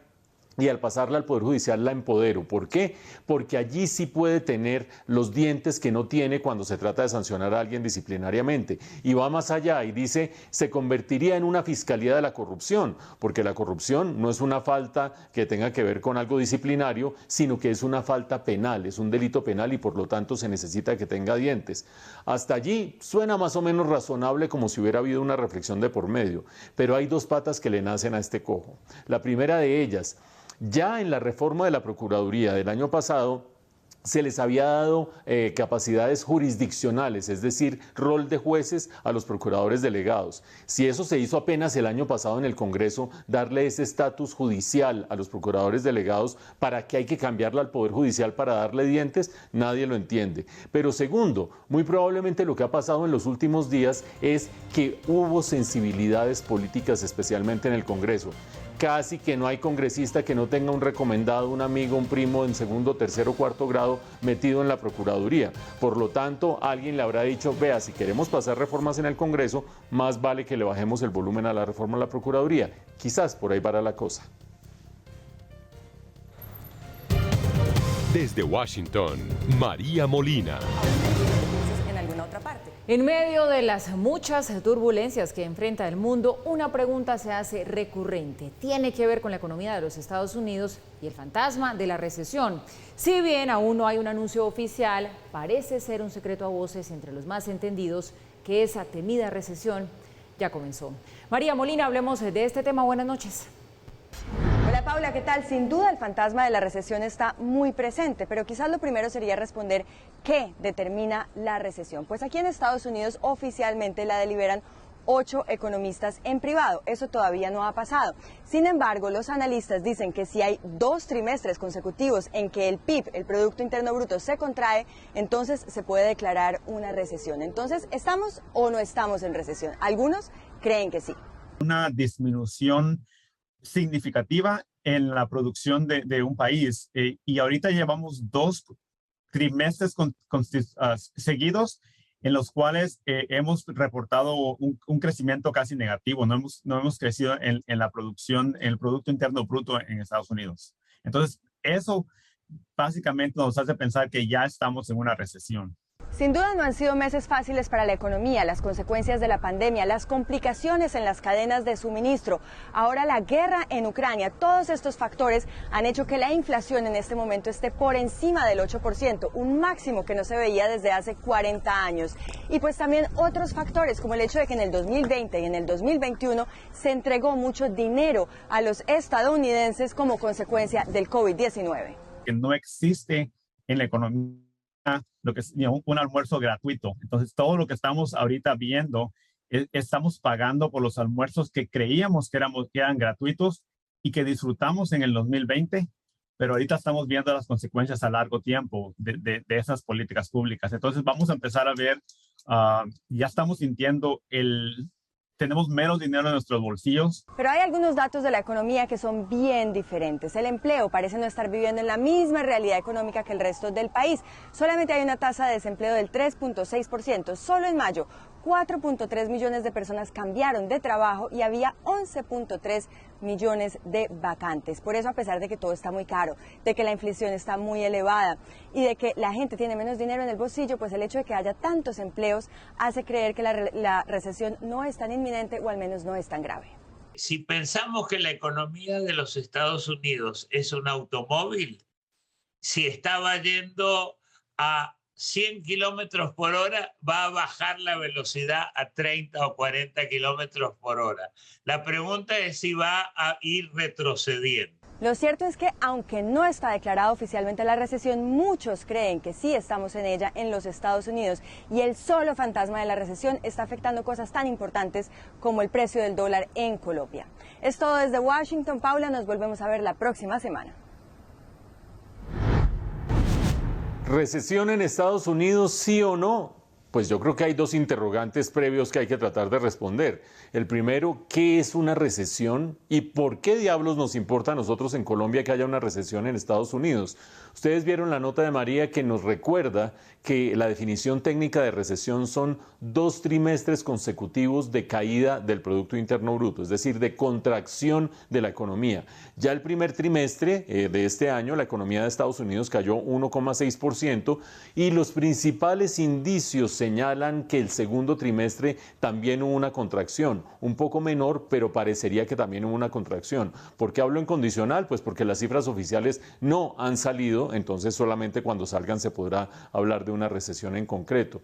y al pasarla al Poder Judicial la empodero. ¿Por qué? Porque allí sí puede tener los dientes que no tiene cuando se trata de sancionar a alguien disciplinariamente. Y va más allá y dice, se convertiría en una fiscalía de la corrupción, porque la corrupción no es una falta que tenga que ver con algo disciplinario, sino que es una falta penal, es un delito penal y por lo tanto se necesita que tenga dientes. Hasta allí suena más o menos razonable, como si hubiera habido una reflexión de por medio, pero hay 2 patas que le nacen a este cojo. La primera de ellas Ya en la reforma de la Procuraduría del año pasado, se les había dado capacidades jurisdiccionales, es decir, rol de jueces a los procuradores delegados. Si eso se hizo apenas el año pasado en el Congreso, darle ese estatus judicial a los procuradores delegados, ¿para qué hay que cambiarle al Poder Judicial para darle dientes? Nadie lo entiende. Pero segundo, muy probablemente lo que ha pasado en los últimos días es que hubo sensibilidades políticas, especialmente en el Congreso. Casi que no hay congresista que no tenga un recomendado, un amigo, un primo en segundo, tercero, cuarto grado metido en la Procuraduría. Por lo tanto, alguien le habrá dicho, vea, si queremos pasar reformas en el Congreso, más vale que le bajemos el volumen a la reforma de la Procuraduría. Quizás por ahí va la cosa.
Desde Washington, María Molina.
En medio de las muchas turbulencias que enfrenta el mundo, una pregunta se hace recurrente. Tiene que ver con la economía de los Estados Unidos y el fantasma de la recesión. Si bien aún no hay un anuncio oficial, parece ser un secreto a voces entre los más entendidos que esa temida recesión ya comenzó. María Molina, hablemos de este tema. Buenas noches.
Hola Paula, ¿qué tal? Sin duda el fantasma de la recesión está muy presente, pero quizás lo primero sería responder ¿qué determina la recesión? Pues aquí en Estados Unidos oficialmente la deliberan 8 economistas en privado. Eso todavía no ha pasado. Sin embargo, los analistas dicen que si hay 2 trimestres consecutivos en que el PIB, el Producto Interno Bruto, se contrae, entonces se puede declarar una recesión. Entonces, ¿estamos o no estamos en recesión? Algunos creen que sí.
Una disminución significativa en la producción de un país y ahorita llevamos 2 trimestres seguidos en los cuales hemos reportado un crecimiento casi negativo. No hemos crecido en la producción, en el Producto Interno Bruto en Estados Unidos. Entonces, eso básicamente nos hace pensar que ya estamos en una recesión.
Sin duda no han sido meses fáciles para la economía, las consecuencias de la pandemia, las complicaciones en las cadenas de suministro, ahora la guerra en Ucrania, todos estos factores han hecho que la inflación en este momento esté por encima del 8%, un máximo que no se veía desde hace 40 años. Y pues también otros factores, como el hecho de que en el 2020 y en el 2021 se entregó mucho dinero a los estadounidenses como consecuencia del COVID-19.
Que no existe en la economía lo que es un almuerzo gratuito. Entonces, todo lo que estamos ahorita viendo, estamos pagando por los almuerzos que creíamos que eran gratuitos y que disfrutamos en el 2020, pero ahorita estamos viendo las consecuencias a largo tiempo de esas políticas públicas. Entonces, vamos a empezar a ver, ya estamos sintiendo tenemos menos dinero en nuestros bolsillos.
Pero hay algunos datos de la economía que son bien diferentes. El empleo parece no estar viviendo en la misma realidad económica que el resto del país. Solamente hay una tasa de desempleo del 3.6%. Solo en mayo, 4.3 millones de personas cambiaron de trabajo y había 11.3 millones de vacantes. Por eso, a pesar de que todo está muy caro, de que la inflación está muy elevada y de que la gente tiene menos dinero en el bolsillo, pues el hecho de que haya tantos empleos hace creer que la recesión no es tan inminente o al menos no es tan grave.
Si pensamos que la economía de los Estados Unidos es un automóvil, si estaba yendo a 100 kilómetros por hora, va a bajar la velocidad a 30 o 40 kilómetros por hora. La pregunta es si va a ir retrocediendo.
Lo cierto es que, aunque no está declarada oficialmente la recesión, muchos creen que sí estamos en ella en los Estados Unidos. Y el solo fantasma de la recesión está afectando cosas tan importantes como el precio del dólar en Colombia. Es todo desde Washington. Paula, nos volvemos a ver la próxima semana.
¿Recesión en Estados Unidos, sí o no? Pues yo creo que hay 2 interrogantes previos que hay que tratar de responder. El primero, ¿qué es una recesión? ¿Y por qué diablos nos importa a nosotros en Colombia que haya una recesión en Estados Unidos? Ustedes vieron la nota de María que nos recuerda que la definición técnica de recesión son 2 trimestres consecutivos de caída del Producto Interno Bruto, es decir, de contracción de la economía. Ya el primer trimestre de este año, la economía de Estados Unidos cayó 1,6% y los principales indicios señalan que el segundo trimestre también hubo una contracción, un poco menor, pero parecería que también hubo una contracción. ¿Por qué hablo en condicional? Pues porque las cifras oficiales no han salido, entonces solamente cuando salgan se podrá hablar de una recesión en concreto.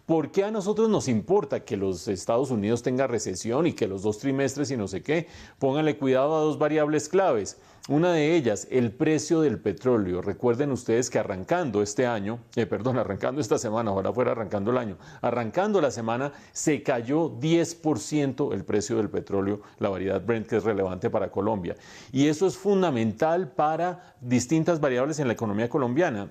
¿Por qué a nosotros nos importa que los Estados Unidos tengan recesión y que los 2 trimestres y no sé qué? Pónganle cuidado a 2 variables claves. Una de ellas, el precio del petróleo. Recuerden ustedes que arrancando esta semana, ahora fuera arrancando el año, arrancando la semana, se cayó 10% el precio del petróleo, la variedad Brent, que es relevante para Colombia. Y eso es fundamental para distintas variables en la economía colombiana.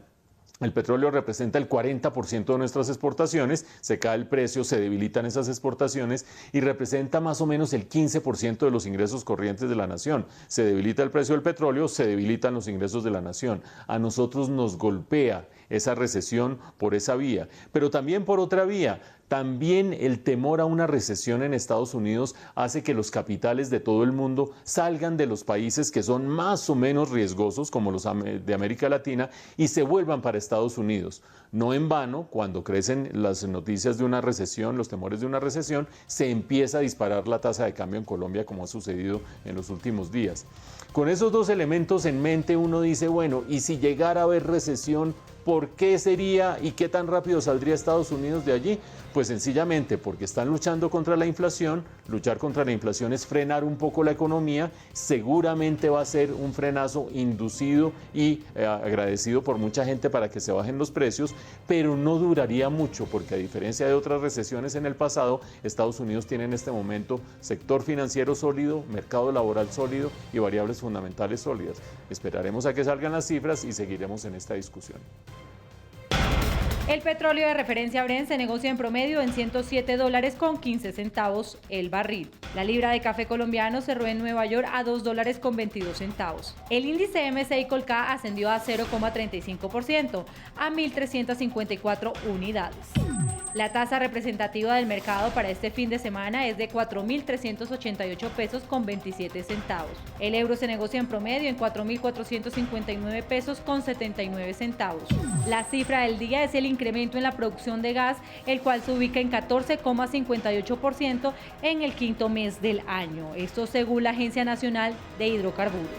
El petróleo representa el 40% de nuestras exportaciones, se cae el precio, se debilitan esas exportaciones y representa más o menos el 15% de los ingresos corrientes de la nación. Se debilita el precio del petróleo, se debilitan los ingresos de la nación. A nosotros nos golpea esa recesión por esa vía, pero también por otra vía. También el temor a una recesión en Estados Unidos hace que los capitales de todo el mundo salgan de los países que son más o menos riesgosos, como los de América Latina, y se vuelvan para Estados Unidos. No en vano, cuando crecen las noticias de una recesión, los temores de una recesión, se empieza a disparar la tasa de cambio en Colombia, como ha sucedido en los últimos días. Con esos dos elementos en mente, uno dice, bueno, ¿y si llegara a haber recesión, por qué sería y qué tan rápido saldría Estados Unidos de allí? Pues sencillamente porque están luchando contra la inflación. Luchar contra la inflación es frenar un poco la economía. Seguramente va a ser un frenazo inducido y agradecido por mucha gente para que se bajen los precios, pero no duraría mucho porque, a diferencia de otras recesiones en el pasado, Estados Unidos tiene en este momento sector financiero sólido, mercado laboral sólido y variables fundamentales sólidas. Esperaremos a que salgan las cifras y seguiremos en esta discusión.
El petróleo de referencia Brent se negocia en promedio en $107.15 el barril. La libra de café colombiano cerró en Nueva York a $2.22. El índice MSCI Colcap ascendió a 0,35% a 1.354 unidades. La tasa representativa del mercado para este fin de semana es de 4.388 pesos con 27 centavos. El euro se negocia en promedio en 4.459 pesos con 79 centavos. La cifra del día es el incremento en la producción de gas, el cual se ubica en 14,58% en el quinto mes del año. Esto según la Agencia Nacional de Hidrocarburos.